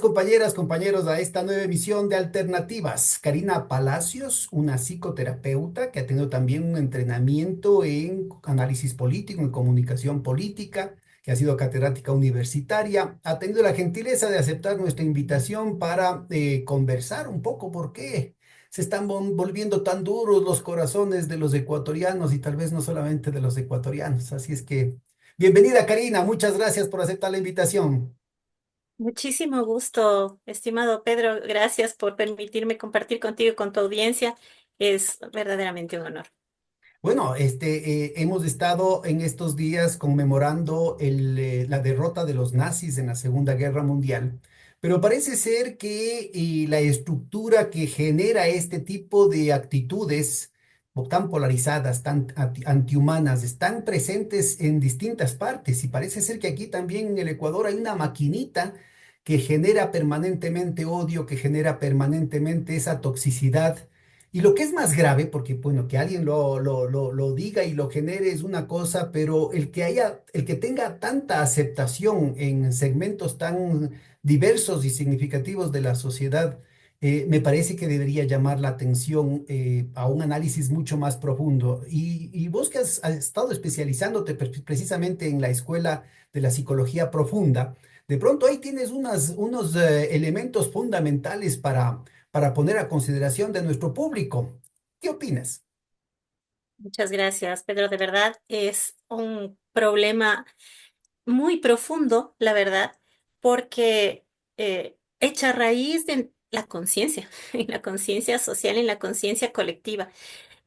compañeras, compañeros, a esta nueva emisión de Alternativas. Karina Palacios, una psicoterapeuta que ha tenido también un entrenamiento en análisis político, en comunicación política, que ha sido catedrática universitaria, ha tenido la gentileza de aceptar nuestra invitación para conversar un poco por qué se están volviendo tan duros los corazones de los ecuatorianos y tal vez no solamente de los ecuatorianos. Así es que, bienvenida Karina, muchas gracias por aceptar la invitación. Muchísimo gusto, estimado Pedro. Gracias por permitirme compartir contigo y con tu audiencia. Es verdaderamente un honor. Bueno, hemos estado en estos días conmemorando la derrota de los nazis en la Segunda Guerra Mundial, pero parece ser que la estructura que genera este tipo de actitudes tan polarizadas, tan antihumanas, están presentes en distintas partes y parece ser que aquí también en el Ecuador hay una maquinita que genera permanentemente odio, que genera permanentemente esa toxicidad y lo que es más grave, porque bueno, que alguien lo diga y lo genere es una cosa, pero el que tenga tanta aceptación en segmentos tan diversos y significativos de la sociedad, me parece que debería llamar la atención a un análisis mucho más profundo. Y vos que has estado especializándote precisamente en la escuela de la psicología profunda, de pronto ahí tienes unos elementos fundamentales para poner a consideración de nuestro público. ¿Qué opinas? Muchas gracias, Pedro. De verdad, es un problema muy profundo, la verdad, porque echa raíz en la conciencia, en la conciencia social, en la conciencia colectiva.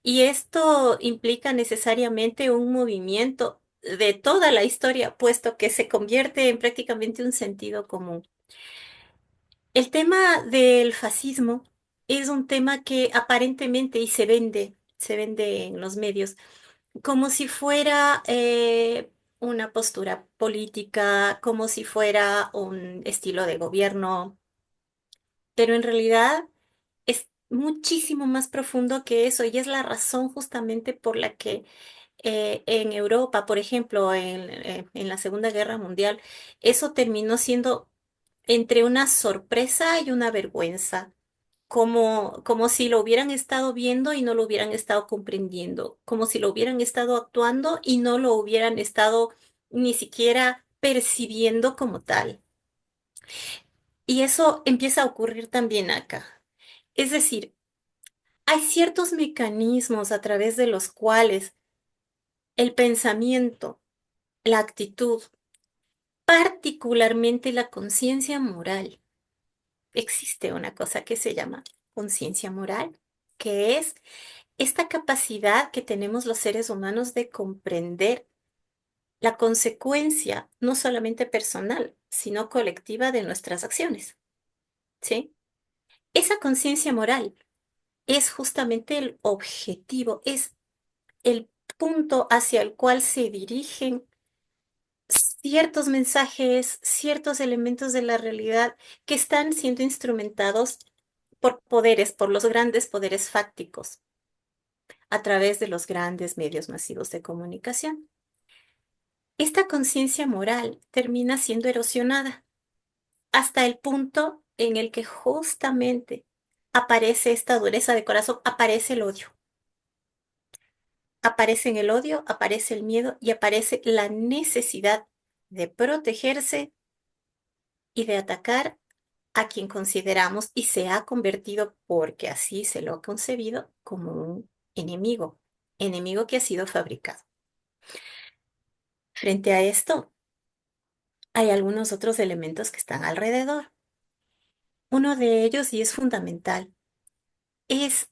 Y esto implica necesariamente un movimiento de toda la historia, puesto que se convierte en prácticamente un sentido común. El tema del fascismo es un tema que aparentemente y se vende en los medios como si fuera una postura política, como si fuera un estilo de gobierno, pero en realidad es muchísimo más profundo que eso y es la razón justamente por la que en Europa, por ejemplo, en la Segunda Guerra Mundial, eso terminó siendo entre una sorpresa y una vergüenza, como si lo hubieran estado viendo y no lo hubieran estado comprendiendo, como si lo hubieran estado actuando y no lo hubieran estado ni siquiera percibiendo como tal. Y eso empieza a ocurrir también acá. Es decir, hay ciertos mecanismos a través de los cuales el pensamiento, la actitud, particularmente la conciencia moral, existe una cosa que se llama conciencia moral, que es esta capacidad que tenemos los seres humanos de comprender la consecuencia no solamente personal, sino colectiva de nuestras acciones, ¿sí? Esa conciencia moral es justamente el objetivo, es el punto hacia el cual se dirigen ciertos mensajes, ciertos elementos de la realidad que están siendo instrumentados por poderes, por los grandes poderes fácticos, a través de los grandes medios masivos de comunicación. Esta conciencia moral termina siendo erosionada hasta el punto en el que justamente aparece esta dureza de corazón, aparece el odio. Aparece en el odio, aparece el miedo y aparece la necesidad de protegerse y de atacar a quien consideramos y se ha convertido, porque así se lo ha concebido, como un enemigo, enemigo que ha sido fabricado. Frente a esto, hay algunos otros elementos que están alrededor. Uno de ellos, y es fundamental, es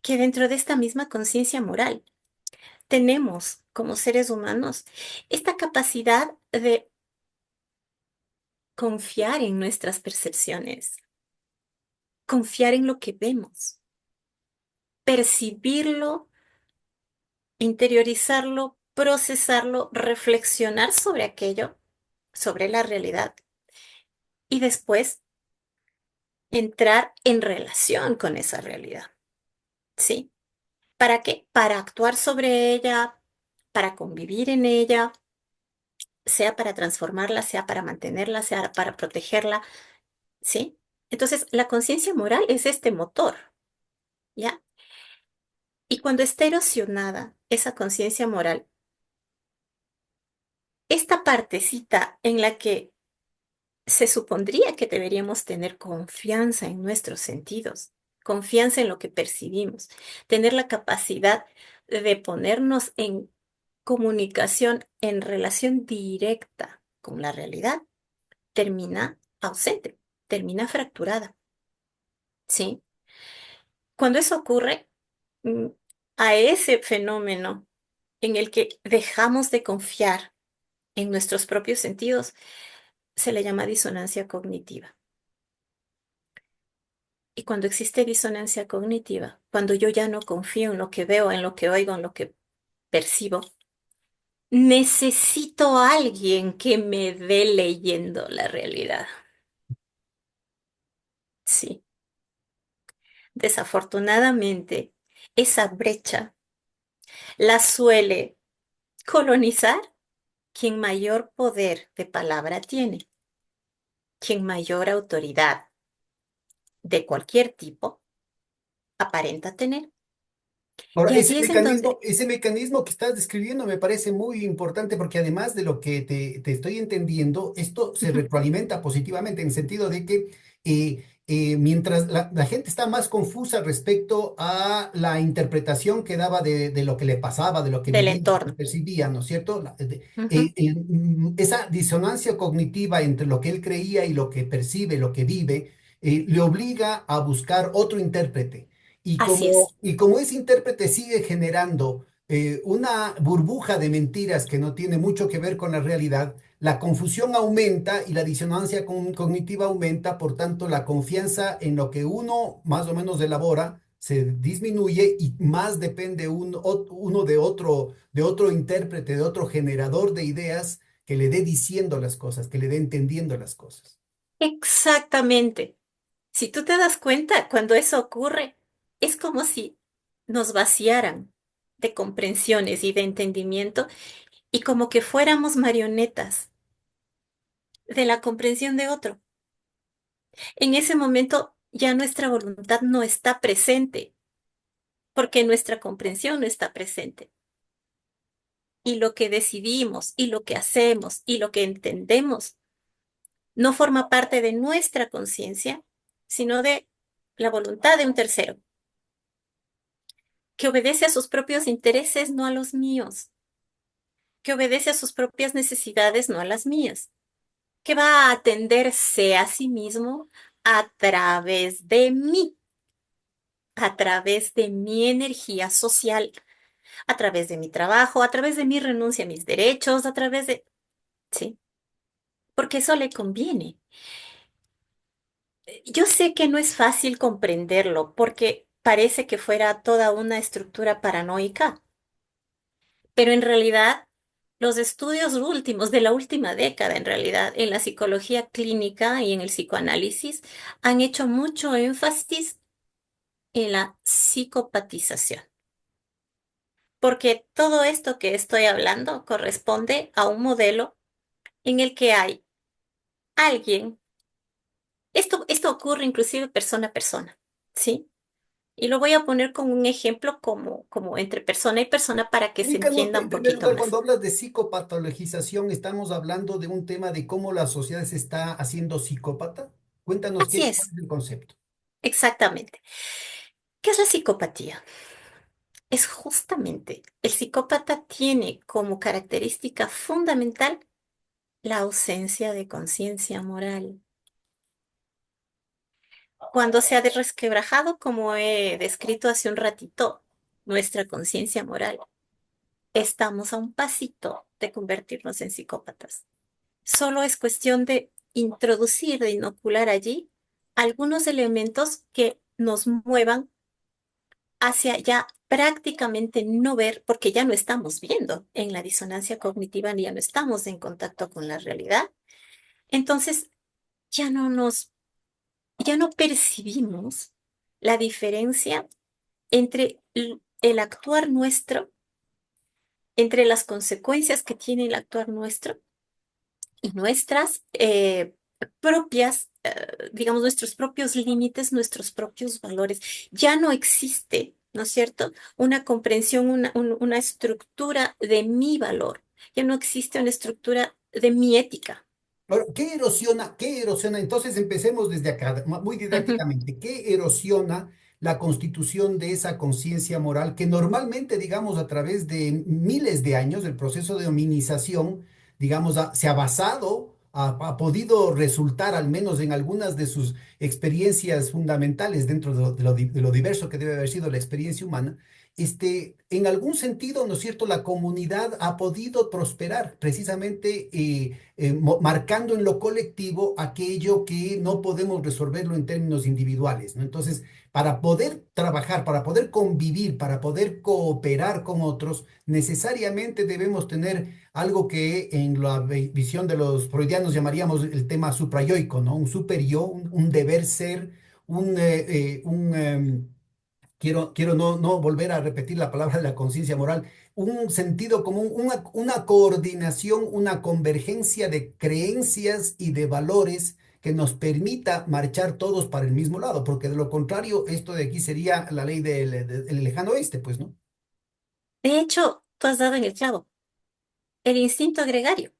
que dentro de esta misma conciencia moral tenemos como seres humanos esta capacidad de confiar en nuestras percepciones, confiar en lo que vemos, percibirlo, interiorizarlo, procesarlo, reflexionar sobre aquello, sobre la realidad y después entrar en relación con esa realidad. ¿Sí? ¿Para qué? Para actuar sobre ella, para convivir en ella, sea para transformarla, sea para mantenerla, sea para protegerla, ¿sí? Entonces, la conciencia moral es este motor, ¿ya? Y cuando está erosionada esa conciencia moral, esta partecita en la que se supondría que deberíamos tener confianza en nuestros sentidos, confianza en lo que percibimos, tener la capacidad de ponernos en comunicación, en relación directa con la realidad, termina ausente, termina fracturada, ¿sí? Cuando eso ocurre, mm, a ese fenómeno en el que dejamos de confiar en nuestros propios sentidos, se le llama disonancia cognitiva. Y cuando existe disonancia cognitiva, cuando yo ya no confío en lo que veo, en lo que oigo, en lo que percibo, necesito a alguien que me dé leyendo la realidad. Sí, desafortunadamente, esa brecha la suele colonizar quien mayor poder de palabra tiene, quien mayor autoridad de cualquier tipo aparenta tener. Ahora, Y allí es entonces, ese mecanismo que estás describiendo me parece muy importante porque además de lo que te estoy entendiendo, esto se ujú, retroalimenta positivamente en el sentido de que mientras la gente está más confusa respecto a la interpretación que daba de lo que le pasaba, de lo que del vivía, de lo que entorno. percibía, ¿no es cierto? Ujú, Esa disonancia cognitiva entre lo que él creía y lo que percibe, lo que vive, le obliga a buscar otro intérprete. así es. Y como ese intérprete sigue generando una burbuja de mentiras que no tiene mucho que ver con la realidad, la confusión aumenta y la disonancia cognitiva aumenta, por tanto la confianza en lo que uno más o menos elabora se disminuye y más depende uno de otro intérprete, de otro generador de ideas que le dé diciendo las cosas, que le dé entendiendo las cosas. Exactamente. Si tú te das cuenta, cuando eso ocurre, es como si nos vaciaran de comprensiones y de entendimiento y como que fuéramos marionetas de la comprensión de otro. En ese momento ya nuestra voluntad no está presente porque nuestra comprensión no está presente. Y lo que decidimos y lo que hacemos y lo que entendemos no forma parte de nuestra conciencia, sino de la voluntad de un tercero, que obedece a sus propios intereses, no a los míos, que obedece a sus propias necesidades, no a las mías, que va a atenderse a sí mismo a través de mí, a través de mi energía social, a través de mi trabajo, a través de mi renuncia a mis derechos, a través de... Sí, porque eso le conviene. Yo sé que no es fácil comprenderlo porque parece que fuera toda una estructura paranoica, pero en realidad los estudios últimos de la última década, en realidad, en la psicología clínica y en el psicoanálisis, han hecho mucho énfasis en la psicopatización, porque todo esto que estoy hablando corresponde a un modelo en el que hay alguien, esto ocurre inclusive persona a persona, ¿sí? Y lo voy a poner con un ejemplo como entre persona y persona para que se Ubícanos, entienda en un primer poquito lugar, más. cuando hablas de psicopatologización, ¿estamos hablando de un tema de cómo la sociedad se está haciendo psicópata? Cuéntanos Así cuál es, es el concepto. exactamente. ¿Qué es la psicopatía? Es justamente, el psicópata tiene como característica fundamental la ausencia de conciencia moral. Cuando se ha resquebrajado, como he descrito hace un ratito, nuestra conciencia moral, estamos a un pasito de convertirnos en psicópatas. Solo es cuestión de introducir, de inocular allí algunos elementos que nos muevan hacia ya prácticamente no ver, porque ya no estamos viendo en la disonancia cognitiva, ya no estamos en contacto con la realidad. Entonces, ya no nos, ya no percibimos la diferencia entre el actuar nuestro, entre las consecuencias que tiene el actuar nuestro y nuestras propias, digamos, nuestros propios límites, nuestros propios valores. Ya no existe, ¿no es cierto? Una comprensión, una estructura de mi valor. Ya no existe una estructura de mi ética. Ahora, ¿qué erosiona? ¿Qué erosiona? Entonces empecemos desde acá, muy Ujú, didácticamente. ¿Qué erosiona la constitución de esa conciencia moral que normalmente, digamos, a través de miles de años, el proceso de hominización, digamos, se ha basado, ha podido resultar, al menos en algunas de sus experiencias fundamentales dentro de lo diverso que debe haber sido la experiencia humana? En algún sentido, ¿no es cierto?, la comunidad ha podido prosperar precisamente marcando en lo colectivo aquello que no podemos resolverlo en términos individuales, ¿no? Entonces, para poder trabajar, para poder convivir, para poder cooperar con otros, necesariamente debemos tener algo que en la visión de los freudianos llamaríamos el tema suprayoico, ¿no? Un super yo, un deber ser, quiero no volver a repetir la palabra de la conciencia moral, un sentido común, una coordinación, una convergencia de creencias y de valores que nos permita marchar todos para el mismo lado, porque de lo contrario, esto de aquí sería la ley del lejano oeste, pues, ¿no? de hecho, tú has dado en el clavo. El instinto gregario.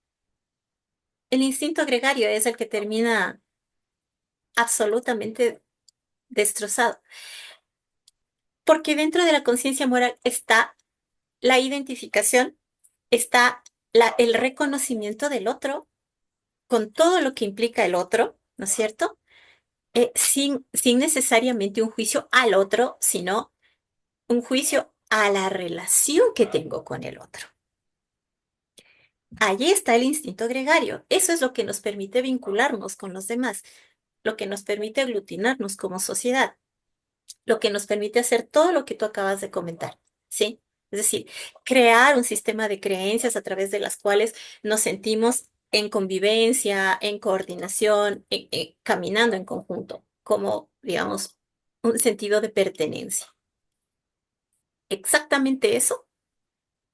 El instinto gregario es el que termina absolutamente destrozado. Porque dentro de la conciencia moral está la identificación, está el reconocimiento del otro con todo lo que implica el otro, ¿no es cierto? Sin necesariamente un juicio al otro, sino un juicio a la relación que tengo con el otro. Allí está el instinto gregario. Eso es lo que nos permite vincularnos con los demás, lo que nos permite aglutinarnos como sociedad, lo que nos permite hacer todo lo que tú acabas de comentar, ¿sí? Es decir, crear un sistema de creencias a través de las cuales nos sentimos en convivencia, en coordinación, caminando en conjunto, como, digamos, un sentido de pertenencia. Exactamente eso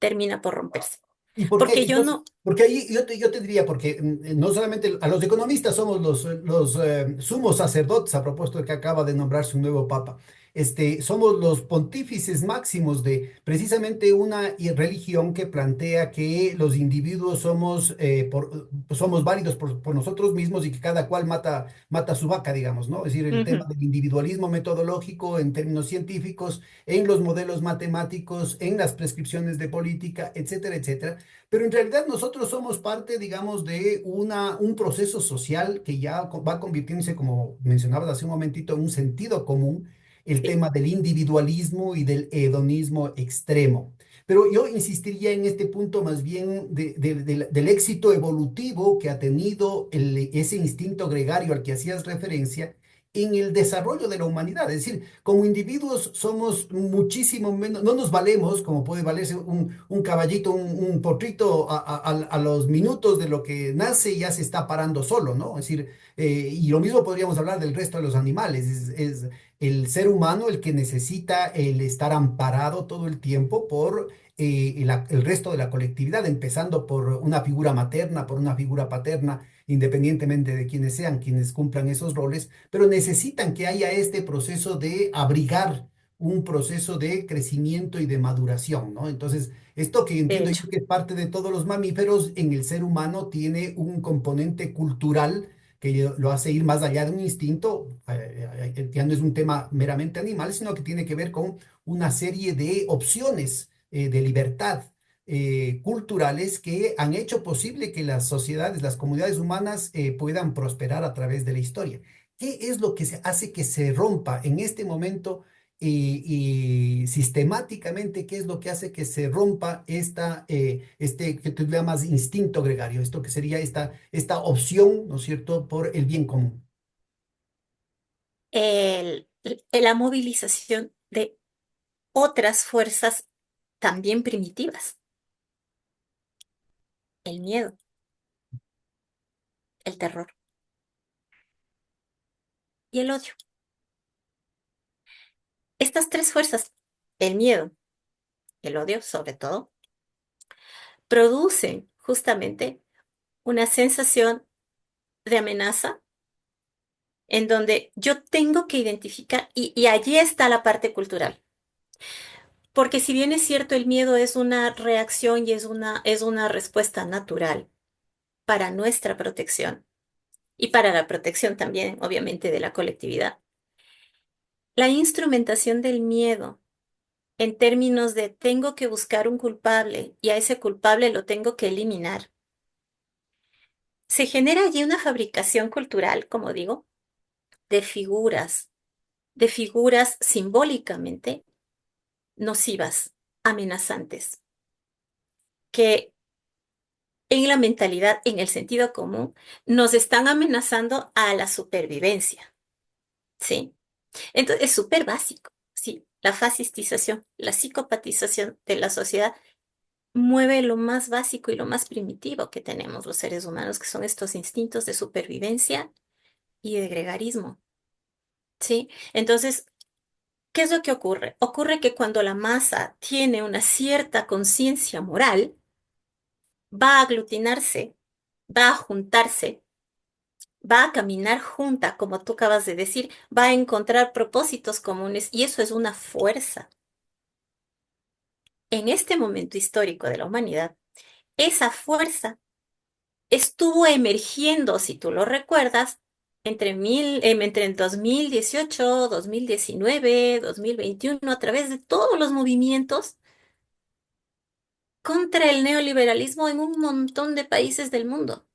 termina por romperse. ¿Y por qué? Porque yo Entonces, no, porque ahí yo te diría, porque no solamente a los economistas somos los sumos sacerdotes, a propósito de que acaba de nombrarse un nuevo papa, somos los pontífices máximos de precisamente una religión que plantea que los individuos somos válidos por nosotros mismos y que cada cual mata su vaca, digamos, ¿no? Es decir, el tema ujú, del individualismo metodológico en términos científicos, en los modelos matemáticos, en las prescripciones de política, etcétera, etcétera. Pero en realidad nosotros somos parte, digamos, de un proceso social que ya va convirtiéndose, como mencionabas hace un momentito, en un sentido común, el sí, tema del individualismo y del hedonismo extremo. Pero yo insistiría en este punto más bien del éxito evolutivo que ha tenido ese instinto gregario al que hacías referencia en el desarrollo de la humanidad. Es decir, como individuos somos muchísimo menos, no nos valemos como puede valerse un caballito, un potrito a los minutos de lo que nace y ya se está parando solo, ¿no? Es decir, y lo mismo podríamos hablar del resto de los animales. Es el ser humano el que necesita el estar amparado todo el tiempo por el resto de la colectividad, empezando por una figura materna, por una figura paterna, independientemente de quienes sean quienes cumplan esos roles, pero necesitan que haya este proceso de abrigar un proceso de crecimiento y de maduración, ¿no? Entonces, esto que de entiendo hecho. yo que es parte de todos los mamíferos, en el ser humano tiene un componente cultural que lo hace ir más allá de un instinto, ya no es un tema meramente animal, sino que tiene que ver con una serie de opciones de libertad culturales que han hecho posible que las sociedades, las comunidades humanas puedan prosperar a través de la historia. ¿Qué es lo que hace que se rompa en este momento y sistemáticamente? ¿Qué es lo que hace que se rompa que tú llamas instinto gregario? Esto que sería esta opción, ¿no es cierto?, por el bien común. La movilización de otras fuerzas también primitivas, el miedo, el terror y el odio. Estas tres fuerzas, el miedo, el odio sobre todo, producen justamente una sensación de amenaza en donde yo tengo que identificar, y allí está la parte cultural. Porque si bien es cierto, el miedo es una reacción y es una respuesta natural para nuestra protección y para la protección también, obviamente, de la colectividad. La instrumentación del miedo en términos de tengo que buscar un culpable y a ese culpable lo tengo que eliminar. Se genera allí una fabricación cultural, como digo, de de figuras simbólicamente nocivas, amenazantes, que en la mentalidad, en el sentido común, nos están amenazando a la supervivencia, ¿sí? Entonces, es súper básico, ¿sí? La fascistización, la psicopatización de la sociedad mueve lo más básico y lo más primitivo que tenemos los seres humanos, que son estos instintos de supervivencia y de gregarismo, ¿sí? Entonces, ¿qué es lo que ocurre? Ocurre que cuando la masa tiene una cierta conciencia moral, va a aglutinarse, va a juntarse, va a caminar junta, como tú acabas de decir, va a encontrar propósitos comunes y eso es una fuerza. En este momento histórico de la humanidad, esa fuerza estuvo emergiendo, si tú lo recuerdas, entre el 2018, 2019, 2021, a través de todos los movimientos contra el neoliberalismo en un montón de países del mundo.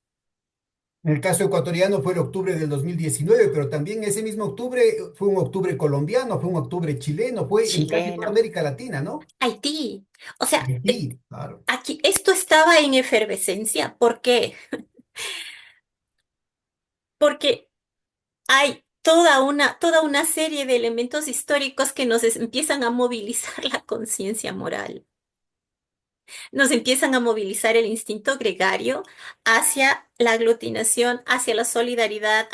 En el caso ecuatoriano fue el octubre del 2019, pero también ese mismo octubre fue un octubre colombiano, fue un octubre chileno, fue en casi toda Chileno, América Latina, ¿no? Haití. O sea, Haití, claro. aquí esto estaba en efervescencia. ¿Por qué? Porque hay toda una serie de elementos históricos que empiezan a movilizar la conciencia moral. Nos empiezan a movilizar el instinto gregario hacia la aglutinación, hacia la solidaridad,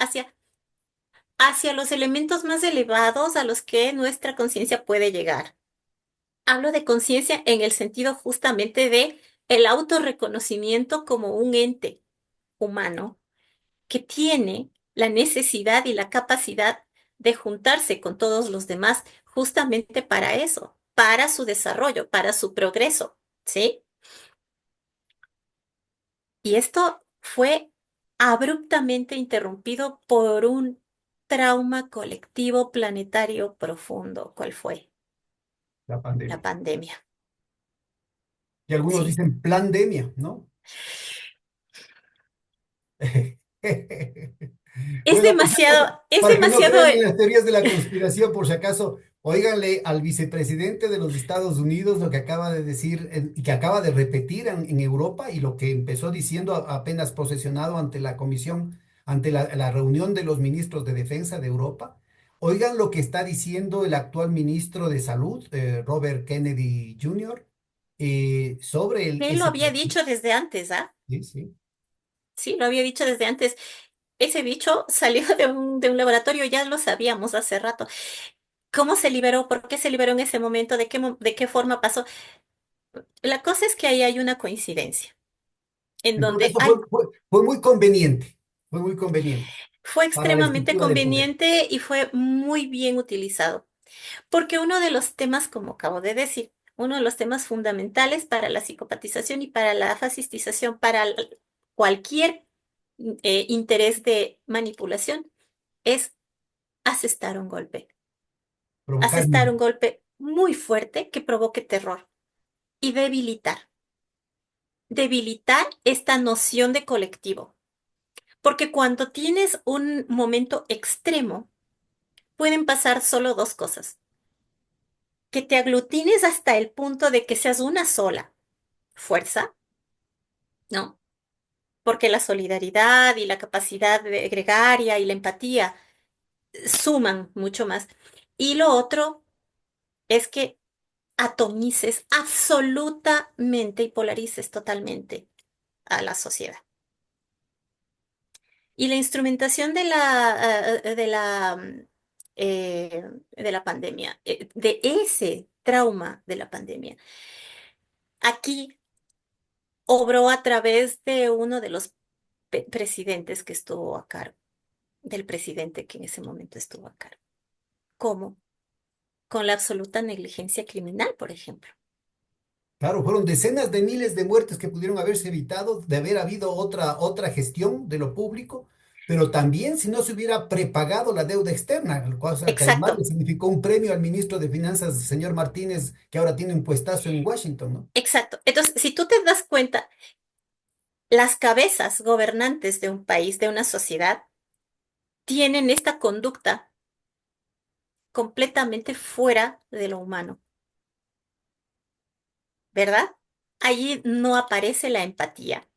hacia los elementos más elevados a los que nuestra conciencia puede llegar. Hablo de conciencia en el sentido justamente de el autorreconocimiento como un ente humano que tiene la necesidad y la capacidad de juntarse con todos los demás justamente para eso, para su desarrollo, para su progreso, ¿sí? Y esto fue abruptamente interrumpido por un trauma colectivo planetario profundo. ¿Cuál fue? La La pandemia. pandemia, Y algunos ¿sí? dicen pandemia, ¿no? Bueno, Es para que no demasiado, crean en las teorías de la conspiración, por si acaso, óiganle al vicepresidente de los Estados Unidos lo que acaba de decir y que acaba de repetir en Europa y lo que empezó diciendo apenas posesionado ante la comisión, ante la reunión de los ministros de defensa de Europa. Oigan lo que está diciendo el actual ministro de Salud, Robert Kennedy Jr., sobre él lo ese... había dicho desde antes, ¿ah? Sí, sí. Sí, lo había dicho desde antes. Ese bicho salió de un laboratorio, ya lo sabíamos hace rato. ¿Cómo se liberó? ¿Por qué se liberó en ese momento? De qué forma pasó? La cosa es que ahí hay una coincidencia, en En todo donde caso, fue muy conveniente, fue muy conveniente fue para la extremadamente estructura de poder. conveniente y fue muy bien utilizado. Porque uno de los temas, como acabo de decir, uno de los temas fundamentales para la psicopatización y para la fascistización, para cualquier interés de manipulación, es asestar un golpe. Provocar Asestar miedo. un golpe muy fuerte que provoque terror y debilitar esta noción de colectivo. Porque cuando tienes un momento extremo, pueden pasar solo dos cosas. Que te aglutines hasta el punto de que seas una sola fuerza, ¿no? Porque la solidaridad y la capacidad gregaria y la empatía suman mucho más. Y lo otro es que atomices absolutamente y polarices totalmente a la sociedad. Y la instrumentación de la pandemia, de ese trauma de la pandemia, aquí obró a través de uno de los presidentes que estuvo a cargo, del presidente que en ese momento estuvo a cargo. ¿Cómo? Con la absoluta negligencia criminal, por ejemplo. Claro, fueron decenas de miles de muertes que pudieron haberse evitado de haber habido otra gestión de lo público, pero también si no se hubiera prepagado la deuda externa, cosa que además le Exacto, significó un premio al ministro de Finanzas, señor Martínez, que ahora tiene un puestazo en Washington, ¿no? exacto. Entonces, si tú te das cuenta, las cabezas gobernantes de un país, de una sociedad, tienen esta conducta completamente fuera de lo humano, ¿verdad? Allí no aparece la empatía.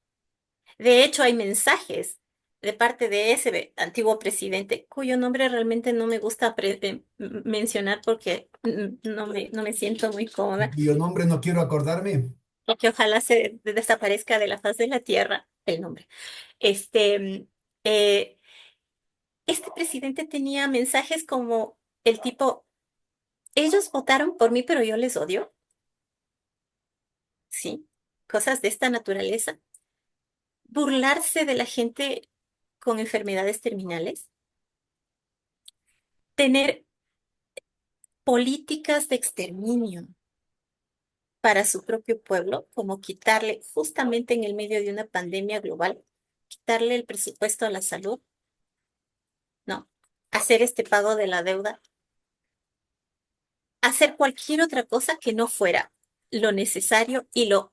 De hecho, hay mensajes de parte de ese antiguo presidente, cuyo nombre realmente no me gusta mencionar porque no me siento muy cómoda, Cuyo nombre no quiero acordarme. porque ojalá se desaparezca de la faz de la tierra el nombre. Este, eh, este presidente tenía mensajes como el tipo, ellos votaron por mí, pero yo les odio, ¿sí? Cosas de esta naturaleza. Burlarse de la gente con enfermedades terminales. Tener políticas de exterminio para su propio pueblo, como quitarle, justamente en el medio de una pandemia global, quitarle el presupuesto a la salud, ¿no? Hacer este pago de la deuda, hacer cualquier otra cosa que no fuera lo necesario y lo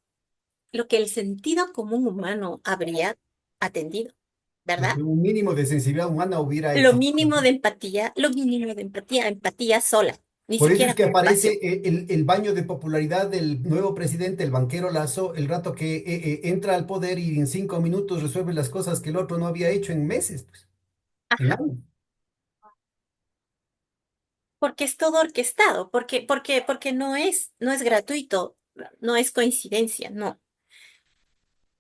que el sentido común humano habría atendido, Lo ¿verdad? que un mínimo de sensibilidad humana hubiera exigido. Lo mínimo de empatía, empatía sola, ni Por eso es siquiera que aparece compasión. el baño de popularidad del nuevo presidente, el banquero Lazo, el rato que entra al poder y en 5 minutos resuelve las cosas que el otro no había hecho en meses, pues, en años. Porque es todo orquestado, porque no es gratuito, no es coincidencia, no.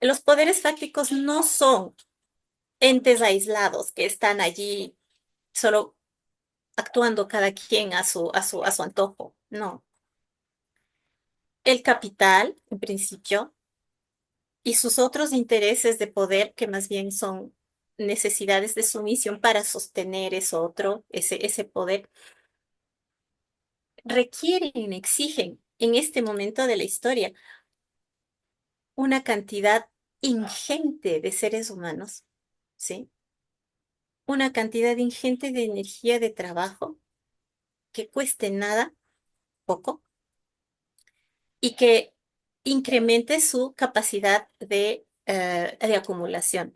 Los poderes fácticos no son entes aislados que están allí solo actuando cada quien a su antojo. No. El capital, en principio, y sus otros intereses de poder, que más bien son necesidades de sumisión para sostener eso otro, ese poder, requieren, exigen en este momento de la historia una cantidad ingente de seres humanos, ¿sí? Una cantidad ingente de energía de trabajo que cueste nada, poco, y que incremente su capacidad de acumulación.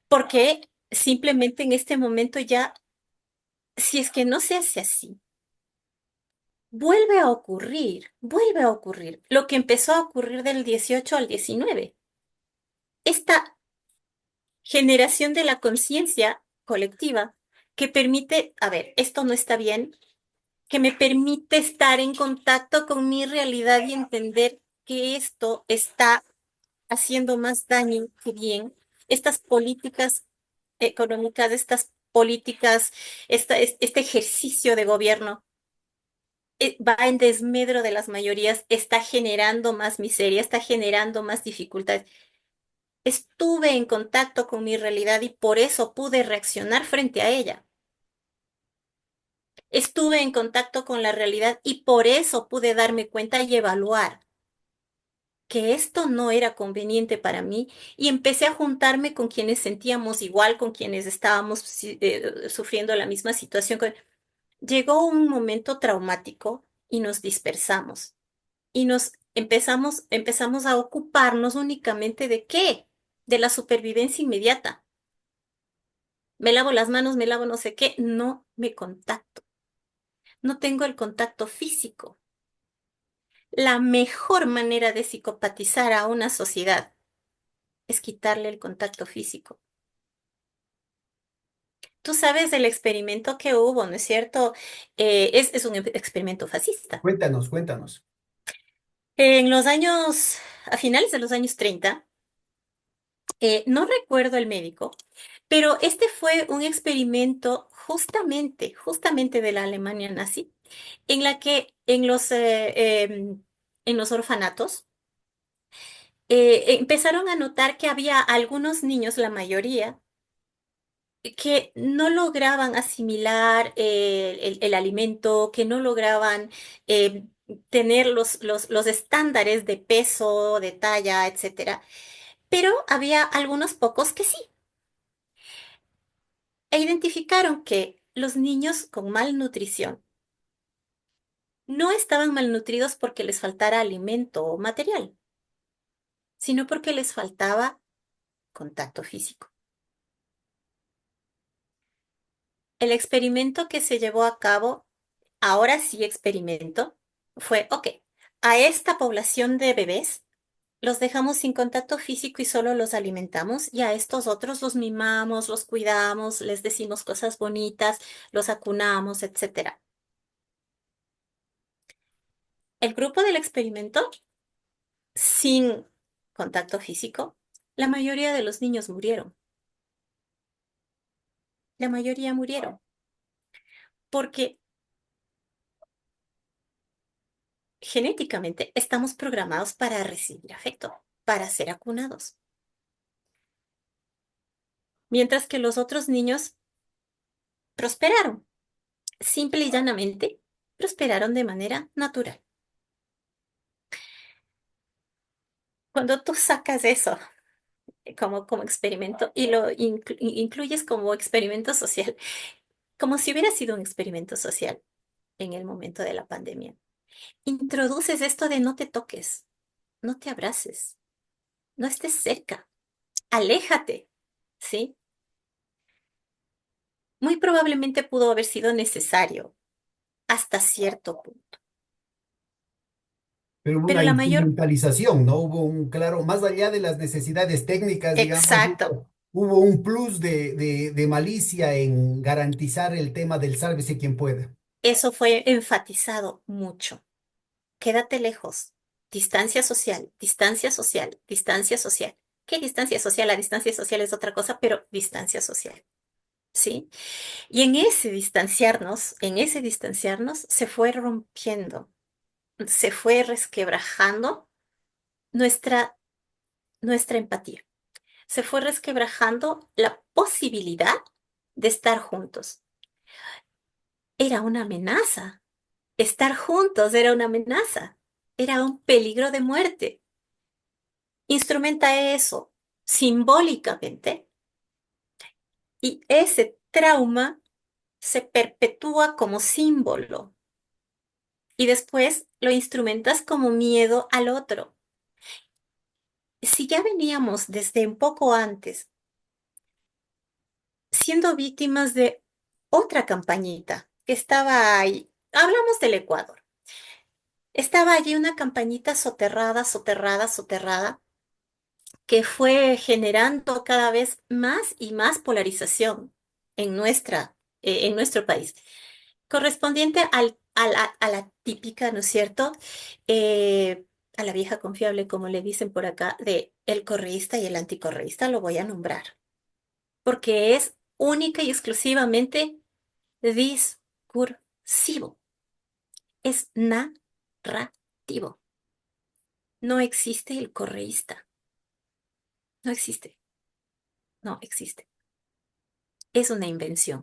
Porque simplemente en este momento ya, si es que no se hace así, vuelve a ocurrir lo que empezó a ocurrir del 18 al 19. Esta generación de la conciencia colectiva que permite, a ver, esto no está bien, que me permite estar en contacto con mi realidad y entender que esto está haciendo más daño que bien. Estas políticas económicas, estas políticas, este ejercicio de gobierno va en desmedro de las mayorías, está generando más miseria, está generando más dificultades. Estuve en contacto con mi realidad y por eso pude reaccionar frente a ella. Estuve en contacto con la realidad y por eso pude darme cuenta y evaluar que esto no era conveniente para mí y empecé a juntarme con quienes sentíamos igual, con quienes estábamos sufriendo la misma situación. Llegó un momento traumático y nos dispersamos y empezamos a ocuparnos únicamente de qué, de la supervivencia inmediata. Me lavo las manos, me lavo no sé qué, no me contacto, no tengo el contacto físico. La mejor manera de psicopatizar a una sociedad es quitarle el contacto físico. Tú sabes del experimento que hubo, ¿no es cierto? Es un experimento fascista. Cuéntanos, cuéntanos. En los años, a finales de los años 30, no recuerdo el médico, pero este fue un experimento justamente de la Alemania nazi, en la que en los orfanatos empezaron a notar que había algunos niños, la mayoría, que no lograban asimilar el alimento, que no lograban eh, tener los estándares de peso, de talla, etcétera. Pero había algunos pocos que sí. E identificaron que los niños con malnutrición no estaban malnutridos porque les faltara alimento o material, sino porque les faltaba contacto físico. El experimento que se llevó a cabo, ahora sí experimento, fue, ok, a esta población de bebés los dejamos sin contacto físico y solo los alimentamos, y a estos otros los mimamos, los cuidamos, les decimos cosas bonitas, los acunamos, etcétera. El grupo del experimento, sin contacto físico, la mayoría de los niños murieron. La mayoría murieron porque genéticamente estamos programados para recibir afecto, para ser acunados. Mientras que los otros niños prosperaron, simple y llanamente, prosperaron de manera natural. Cuando tú sacas eso como experimento y lo incluyes como experimento social, como si hubiera sido un experimento social en el momento de la pandemia, introduces esto de no te toques, no te abraces, no estés cerca, aléjate, ¿sí? Muy probablemente pudo haber sido necesario hasta cierto punto, Pero hubo pero una la mayor, instrumentalización, ¿no? Hubo un claro, más allá de las necesidades técnicas, digamos, exacto, hubo un plus de malicia en garantizar el tema del sálvese quien pueda. eso fue enfatizado mucho. Quédate lejos, distancia social, distancia social, distancia social. ¿Qué distancia social? La distancia social es otra cosa, pero distancia social, ¿sí? Y en ese distanciarnos, se fue rompiendo, se fue resquebrajando nuestra, nuestra empatía. Se fue resquebrajando la posibilidad de estar juntos. Era una amenaza. Estar juntos era una amenaza. Era un peligro de muerte. Instrumenta eso simbólicamente y ese trauma se perpetúa como símbolo y después lo instrumentas como miedo al otro. Si ya veníamos desde un poco antes siendo víctimas de otra campañita que estaba ahí, hablamos del Ecuador, estaba allí una campañita soterrada, soterrada, soterrada, que fue generando cada vez más y más polarización en nuestro país, correspondiente a la típica, ¿no es cierto? A la vieja confiable, como le dicen por acá, de el correísta y el anticorreísta, lo voy a nombrar, porque es única y exclusivamente discursivo, es narrativo. No existe el correísta, no existe, no existe. Es una invención,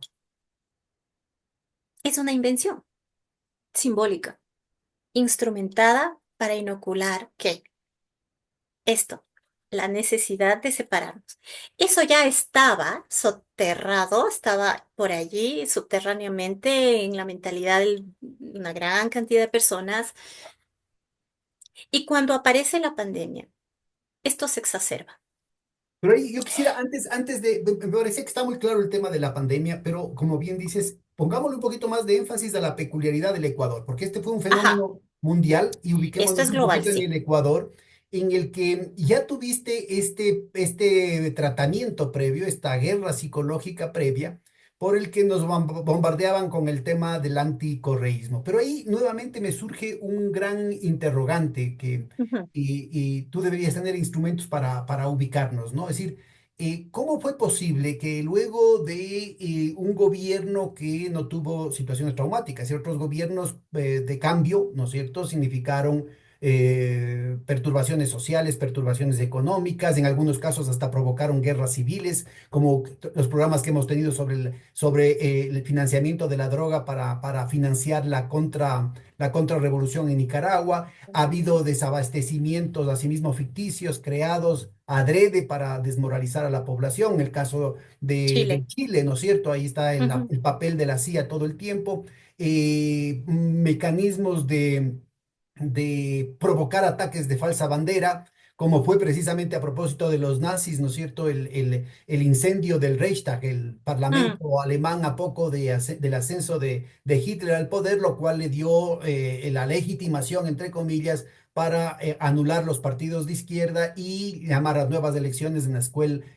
es una invención simbólica, instrumentada para inocular ¿qué? Esto, la necesidad de separarnos. Eso ya estaba soterrado, estaba por allí subterráneamente en la mentalidad de una gran cantidad de personas. Y cuando aparece la pandemia, esto se exacerba. Pero ahí yo quisiera, me parece que está muy claro el tema de la pandemia, pero como bien dices, pongámosle un poquito más de énfasis a la peculiaridad del Ecuador, porque este fue un Ajá, fenómeno mundial y esto ubiquémonos es un global, poquito en el sí. Ecuador, en el que ya tuviste este tratamiento previo, esta guerra psicológica previa, por el que nos bombardeaban con el tema del anticorreísmo. Pero ahí nuevamente me surge un gran interrogante que Ujú. y tú deberías tener instrumentos para ubicarnos, ¿no? Es decir, ¿cómo fue posible que luego de un gobierno que no tuvo situaciones traumáticas y otros gobiernos de cambio, ¿no es cierto?, significaron perturbaciones sociales, perturbaciones económicas, en algunos casos hasta provocaron guerras civiles, como los programas que hemos tenido sobre el financiamiento de la droga para financiar la contrarrevolución en Nicaragua. Ha habido desabastecimientos, asimismo ficticios, creados adrede para desmoralizar a la población. En el caso de Chile. Chile, ¿no es cierto? Ahí está Ujú. el papel de la CIA todo el tiempo. Mecanismos de provocar ataques de falsa bandera, como fue precisamente a propósito de los nazis, ¿no es cierto? El incendio del Reichstag, el Mm, parlamento alemán a poco del ascenso de Hitler al poder, lo cual le dio la legitimación, entre comillas, para anular los partidos de izquierda y llamar a nuevas elecciones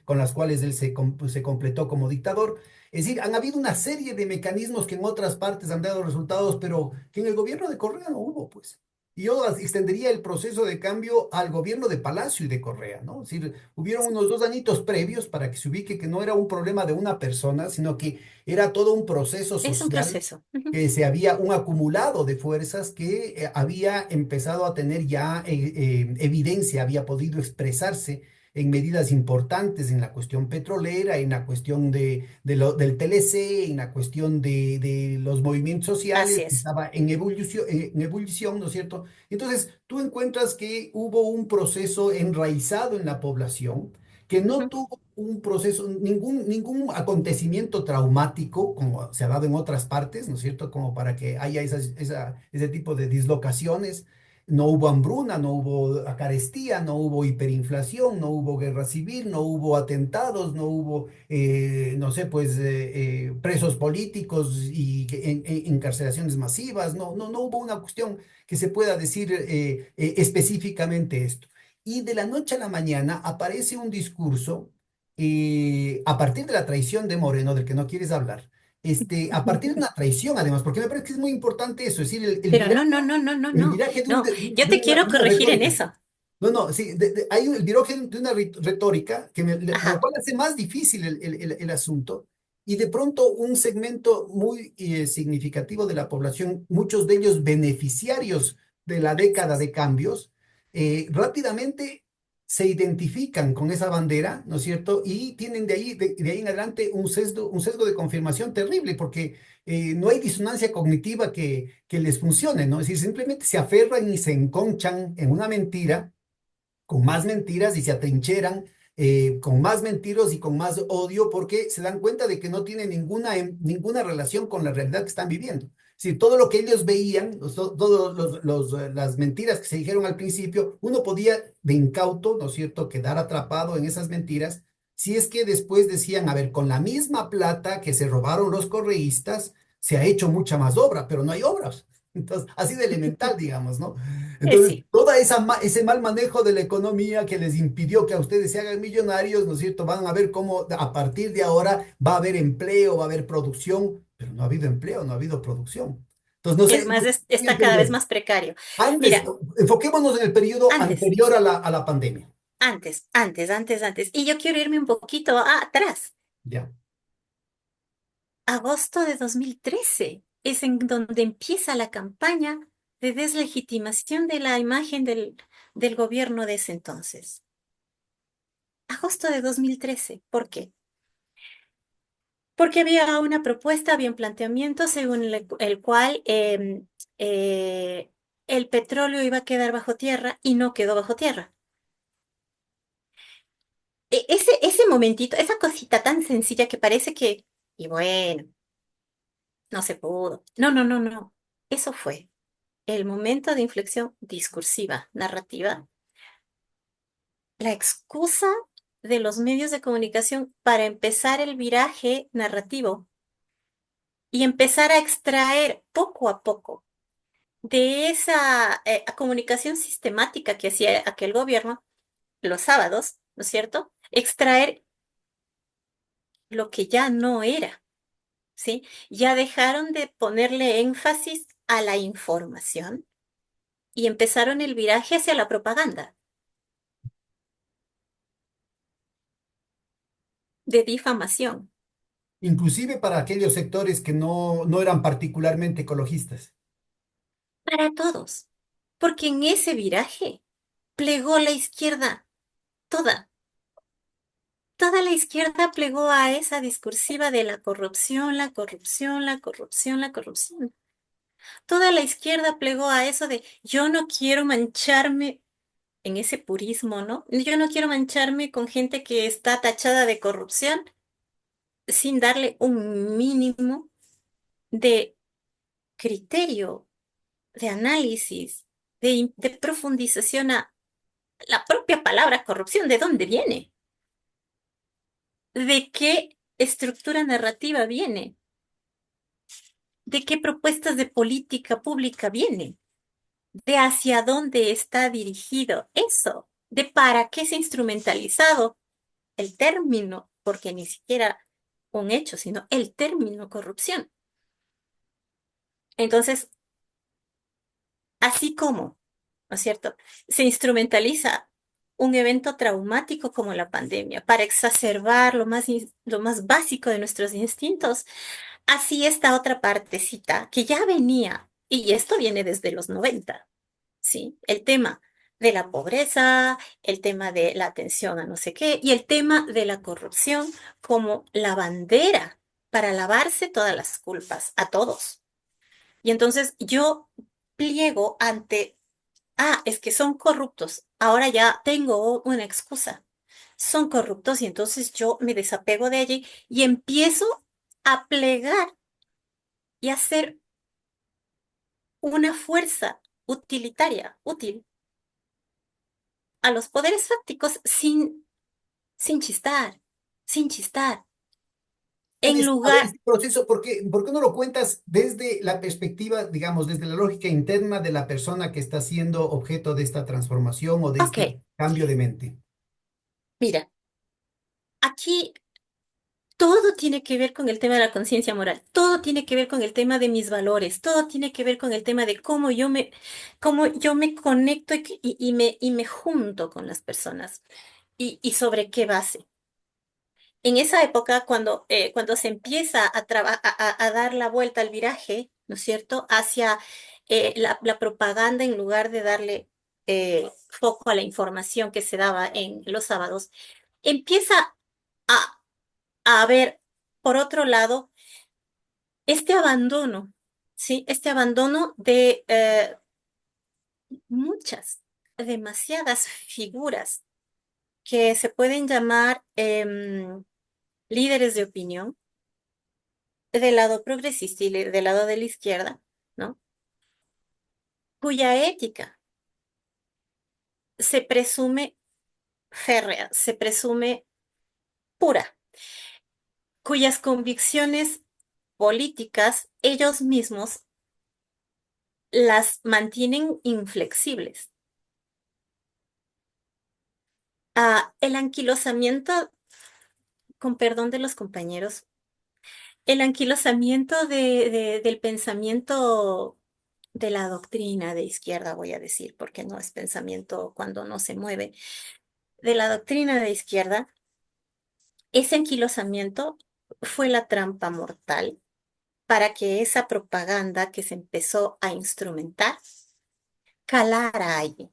con las cuales él se completó como dictador. Es decir, han habido una serie de mecanismos que en otras partes han dado resultados, pero que en el gobierno de Correa no hubo, pues. Y yo extendería el proceso de cambio al gobierno de Palacio y de Correa, ¿no? Es decir, hubieron unos 2 añitos previos para que se ubique que no era un problema de una persona, sino que era todo un proceso es un social, proceso. Ujú. que se había un acumulado de fuerzas que había empezado a tener ya evidencia, había podido expresarse en medidas importantes en la cuestión petrolera, en la cuestión del TLC, en la cuestión de los movimientos sociales, Así que es. estaba en ebullición, ¿no es cierto? Entonces, tú encuentras que hubo un proceso enraizado en la población que no Ujú. tuvo un proceso, ningún acontecimiento traumático, como se ha dado en otras partes, ¿no es cierto? Como para que haya ese tipo de dislocaciones. No hubo hambruna, no hubo carestía, no hubo hiperinflación, no hubo guerra civil, no hubo atentados, no hubo, no sé, pues, presos políticos y encarcelaciones masivas. No hubo una cuestión que se pueda decir específicamente esto. Y de la noche a la mañana aparece un discurso a partir de la traición de Moreno, del que no quieres hablar, a partir de una traición además, porque me parece que es muy importante eso, es decir, Pero no, no, no, no, no, el no. viraje No, yo te quiero de una corregir en retórica. eso. No, no, sí, hay el viraje de una retórica lo Ajá. cual hace más difícil el asunto. Y de pronto un segmento muy significativo de la población, muchos de ellos beneficiarios de la década de cambios, rápidamente se identifican con esa bandera, ¿no es cierto? Y tienen de ahí en adelante un sesgo de confirmación terrible, porque no hay disonancia cognitiva que les funcione, ¿no? Es decir, simplemente se aferran y se enconchan en una mentira con más mentiras y se atrincheran con más mentiros y con más odio porque se dan cuenta de que no tiene ninguna relación con la realidad que están viviendo. Es decir, todo lo que ellos veían, todas las mentiras que se dijeron al principio, uno podía de incauto, ¿no es cierto?, quedar atrapado en esas mentiras, si es que después decían, a ver, con la misma plata que se robaron los correístas, se ha hecho mucha más obra, pero no hay obras. Entonces, así de elemental, digamos, ¿no? Entonces, Sí. ese mal manejo de la economía que les impidió que a ustedes se hagan millonarios, ¿no es cierto? Van a ver cómo a partir de ahora va a haber empleo, va a haber producción, pero no ha habido empleo, no ha habido producción. Entonces, no Es sé, más, voy a está cada vez entender. más precario. Antes, Mira, enfoquémonos en el periodo antes, anterior a la pandemia. antes. Y yo quiero irme un poquito atrás. Ya. Agosto de 2013 es en donde empieza la campaña de deslegitimación de la imagen del gobierno de ese entonces. Agosto de 2013. ¿Por qué? Porque había una propuesta, había un planteamiento según el cual el petróleo iba a quedar bajo tierra y no quedó bajo tierra. Ese momentito, esa cosita tan sencilla que parece que, y bueno, no se pudo. No, no, no, no. Eso fue el momento de inflexión discursiva, narrativa, la excusa de los medios de comunicación para empezar el viraje narrativo y empezar a extraer poco a poco de esa comunicación sistemática que hacía aquel gobierno los sábados, ¿no es cierto? Extraer lo que ya no era, ¿sí? Ya dejaron de ponerle énfasis a la información y empezaron el viraje hacia la propaganda de difamación Inclusive para aquellos sectores que no eran particularmente ecologistas. para todos. porque en ese viraje plegó la izquierda, toda, toda la izquierda plegó a esa discursiva de la corrupción, la corrupción, la corrupción, la corrupción. Toda la izquierda plegó a eso de yo no quiero mancharme en ese purismo, ¿no? Yo no quiero mancharme con gente que está tachada de corrupción sin darle un mínimo de criterio, de análisis, de profundización a la propia palabra corrupción, ¿de dónde viene? ¿De qué estructura narrativa viene? ¿De qué propuestas de política pública viene? ¿De hacia dónde está dirigido eso? ¿De para qué se ha instrumentalizado el término? Porque ni siquiera un hecho, sino el término corrupción. Entonces, así como, ¿no es cierto? Se instrumentaliza un evento traumático como la pandemia para exacerbar lo más básico de nuestros instintos. Así esta otra partecita que ya venía, y esto viene desde los 90, ¿sí? El tema de la pobreza, el tema de la atención a no sé qué, y el tema de la corrupción como la bandera para lavarse todas las culpas a todos. Y entonces yo pliego ante, es que son corruptos, ahora ya tengo una excusa. Son corruptos y entonces yo me desapego de allí y empiezo a plegar y a ser una fuerza utilitaria, útil a los poderes fácticos sin chistar, sin chistar. En A ver, lugar, este proceso, por qué no lo cuentas desde la perspectiva, digamos, desde la lógica interna de la persona que está siendo objeto de esta transformación o de ok, este cambio de mente? mira, aquí todo tiene que ver con el tema de la conciencia moral, todo tiene que ver con el tema de mis valores, todo tiene que ver con el tema de cómo yo me conecto y me junto con las personas y sobre qué base. En esa época, cuando se empieza a dar la vuelta al viraje, ¿no es cierto?, hacia la propaganda en lugar de darle foco a la información que se daba en los sábados, empieza a, a haber, por otro lado, este abandono, ¿sí? Este abandono de muchas, demasiadas figuras que se pueden llamar líderes de opinión del lado progresista y del lado de la izquierda, ¿no? Cuya ética se presume férrea, se presume pura, cuyas convicciones políticas ellos mismos las mantienen inflexibles. El anquilosamiento, con perdón de los compañeros, el anquilosamiento del pensamiento de la doctrina de izquierda, voy a decir, porque no es pensamiento cuando no se mueve, de la doctrina de izquierda, ese anquilosamiento fue la trampa mortal para que esa propaganda que se empezó a instrumentar calara allí.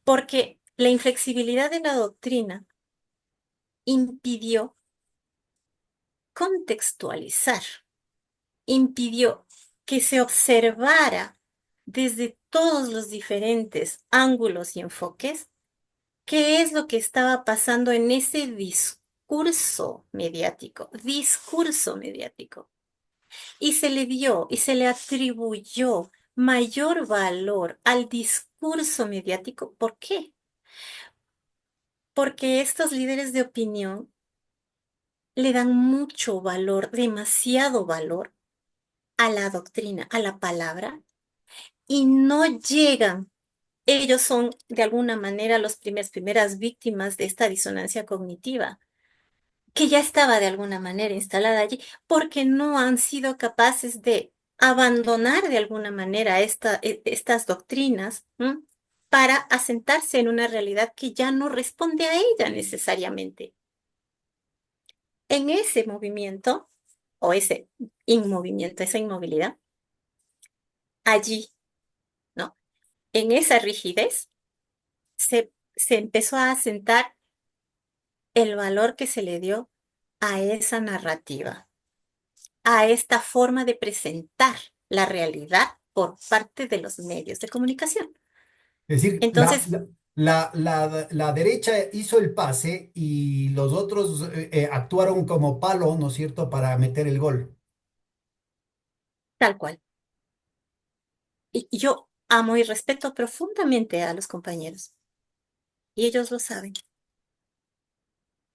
Porque la inflexibilidad de la doctrina impidió contextualizar, impidió que se observara desde todos los diferentes ángulos y enfoques qué es lo que estaba pasando en ese discurso mediático. Y se le dio y se le atribuyó mayor valor al discurso mediático. ¿Por qué? Porque estos líderes de opinión le dan mucho valor, demasiado valor a la doctrina, a la palabra, y no llegan. Ellos son de alguna manera los primeras víctimas de esta disonancia cognitiva que ya estaba de alguna manera instalada allí, porque no han sido capaces de abandonar de alguna manera estas doctrinas, ¿m? Para asentarse en una realidad que ya no responde a ella necesariamente. En ese movimiento, o ese inmovimiento, esa inmovilidad, allí, ¿no? en esa rigidez se empezó a asentar el valor que se le dio a esa narrativa, a esta forma de presentar la realidad por parte de los medios de comunicación. Es decir, Entonces, la derecha hizo el pase y los otros actuaron como palo, ¿no es cierto?, para meter el gol. tal cual. Y yo amo y respeto profundamente a los compañeros, y ellos lo saben,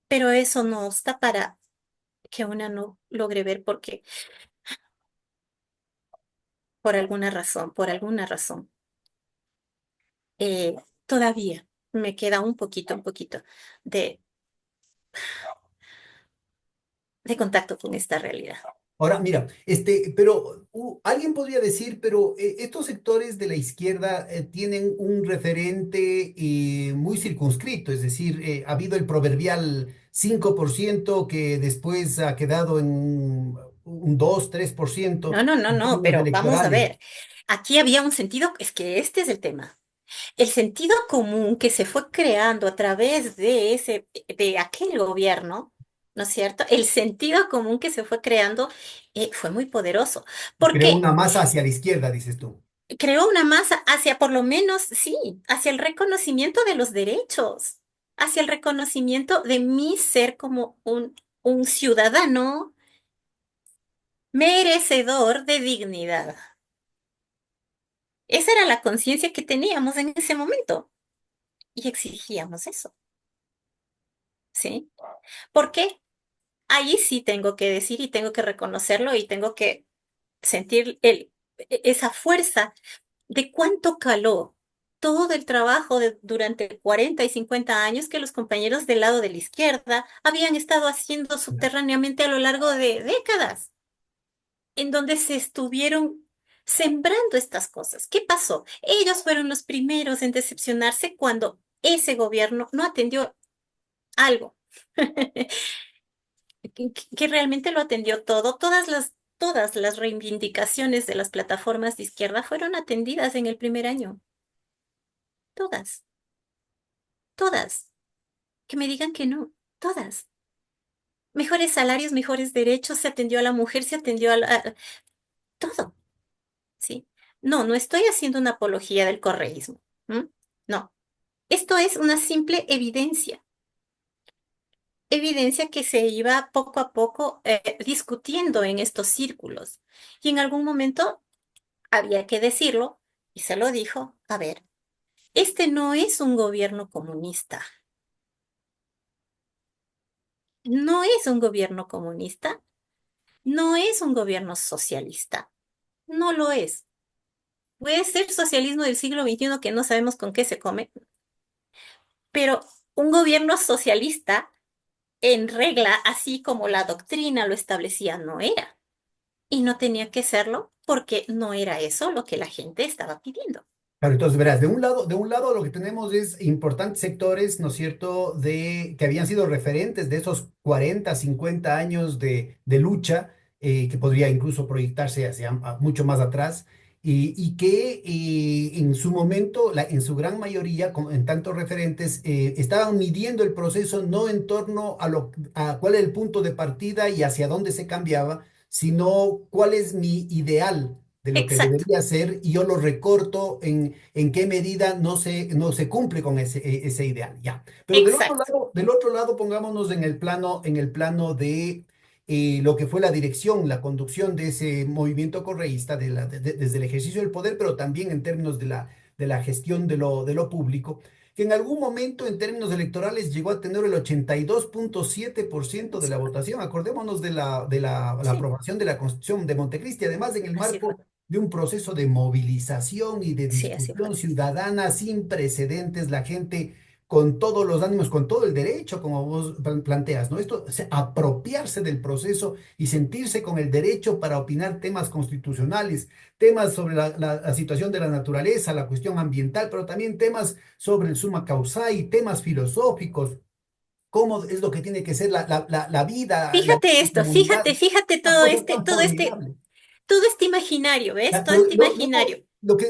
pero eso no está para que una no logre ver porque, por alguna razón, todavía me queda un poquito de, de contacto con esta realidad. Ahora, mira, pero alguien podría decir, pero estos sectores de la izquierda tienen un referente muy circunscrito, es decir, ha habido el proverbial 5% que después ha quedado en un 2, 3% No, no, no, en no, términos pero vamos a electorales. ver. Aquí había un sentido, es que este es el tema. El sentido común que se fue creando a través de aquel gobierno, ¿no es cierto? El sentido común que se fue creando fue muy poderoso, Creó porque una masa hacia la izquierda, dices tú. creó una masa hacia, por lo menos, sí, hacia el reconocimiento de los derechos, hacia el reconocimiento de mi ser como un ciudadano merecedor de dignidad. Esa era la conciencia que teníamos en ese momento y exigíamos eso, ¿sí? ¿Por qué? Ahí sí tengo que decir y tengo que reconocerlo y tengo que sentir esa fuerza de cuánto caló todo el trabajo durante 40 y 50 años que los compañeros del lado de la izquierda habían estado haciendo subterráneamente a lo largo de décadas, en donde se estuvieron sembrando estas cosas. ¿Qué pasó? Ellos fueron los primeros en decepcionarse cuando ese gobierno no atendió algo. Que realmente lo atendió todo. Todas las reivindicaciones de las plataformas de izquierda fueron atendidas en el primer año. Todas, todas. Que me digan que no, todas. Mejores salarios, mejores derechos, se atendió a la mujer, se atendió todo, ¿sí? No, no estoy haciendo una apología del correísmo. ¿M? No, esto es una simple evidencia. Evidencia que se iba poco a poco discutiendo en estos círculos. Y en algún momento había que decirlo, y se lo dijo, a ver, este no es un gobierno comunista, no es un gobierno comunista, no es un gobierno socialista, no lo es. Puede ser socialismo del siglo XXI que no sabemos con qué se come, pero un gobierno socialista en regla, así como la doctrina lo establecía, no era. Y no tenía que serlo porque no era eso lo que la gente estaba pidiendo. Claro, entonces verás, de un lado lo que tenemos es importantes sectores, ¿no es cierto?, que habían sido referentes de esos 40, 50 años de lucha, que podría incluso proyectarse hacia mucho más atrás, y que en su momento, en su gran mayoría, en tantos referentes, estaban midiendo el proceso no en torno a cuál es el punto de partida y hacia dónde se cambiaba, sino cuál es mi ideal de lo que Exacto, debería ser y yo lo recorto en qué medida no se cumple con ese ideal. Ya. Pero exacto. del otro lado, pongámonos en el plano de lo que fue la dirección, la conducción de ese movimiento correísta desde el ejercicio del poder, pero también en términos de la gestión de lo público, que en algún momento en términos electorales llegó a tener el 82,7% de la Sí, votación. Acordémonos de la sí, aprobación de la Constitución de Montecristi, además en el así fue. marco de un proceso de movilización y de Sí, así fue. discusión ciudadana sin precedentes, la gente con todos los ánimos, con todo el derecho, como vos planteas, ¿no? Esto, apropiarse del proceso y sentirse con el derecho para opinar temas constitucionales, temas sobre la situación de la naturaleza, la cuestión ambiental, pero también temas sobre el summa causa, temas filosóficos, cómo es lo que tiene que ser la vida, la Fíjate esto, comunidad, fíjate una cosa tan formidable. todo este imaginario, ¿ves? Ya, Todo pero este luego, imaginario.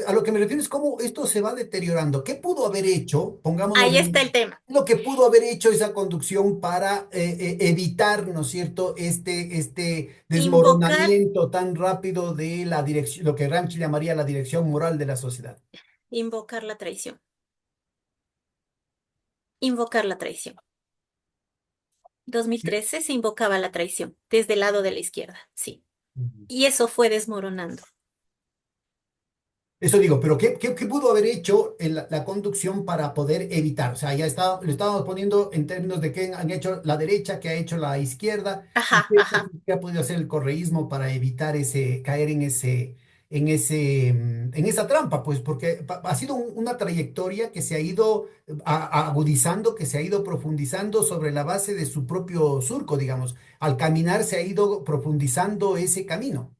a lo que me refiero es cómo esto se va deteriorando. ¿Qué pudo haber hecho? Pongámonos Ahí está en el tema. lo que pudo haber hecho esa conducción para evitar, ¿no es cierto?, este Invocar, desmoronamiento tan rápido de la dirección, lo que Gramsci llamaría la dirección moral de la sociedad. invocar la traición. Invocar la traición. 2013 se invocaba la traición desde el lado de la izquierda, sí. Ujú. Y eso fue desmoronando. Eso digo, pero ¿qué pudo haber hecho la conducción para poder evitar? O sea, ya está, lo estábamos poniendo en términos de qué han hecho la derecha, qué ha hecho la izquierda, y Ajá, ajá. qué ha podido hacer el correísmo para evitar caer en esa trampa, pues, porque ha sido una trayectoria que se ha ido agudizando, que se ha ido profundizando sobre la base de su propio surco, digamos. Al caminar se ha ido profundizando ese camino.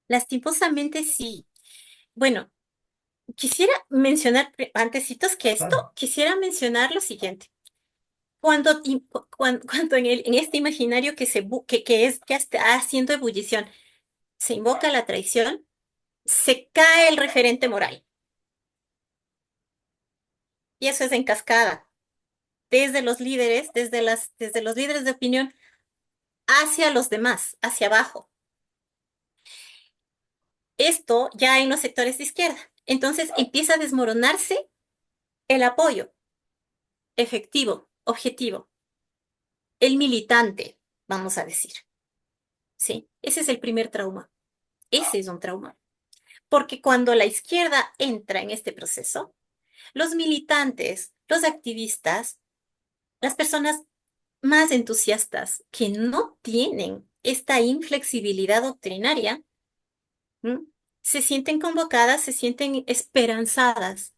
Lastimosamente sí. Bueno, quisiera mencionar, antecitos que esto, Claro. quisiera mencionar lo siguiente. Cuando en este imaginario que está haciendo ebullición, se invoca la traición, se cae el referente moral. Y eso es en cascada, desde los líderes, desde los líderes de opinión hacia los demás, hacia abajo. Esto ya en los sectores de izquierda. Entonces empieza a desmoronarse el apoyo efectivo, objetivo, el militante, vamos a decir. ¿Sí? Ese es el primer trauma. Ese es un trauma. Porque cuando la izquierda entra en este proceso, los militantes, los activistas, las personas más entusiastas que no tienen esta inflexibilidad doctrinaria, ¿m? Se sienten convocadas, se sienten esperanzadas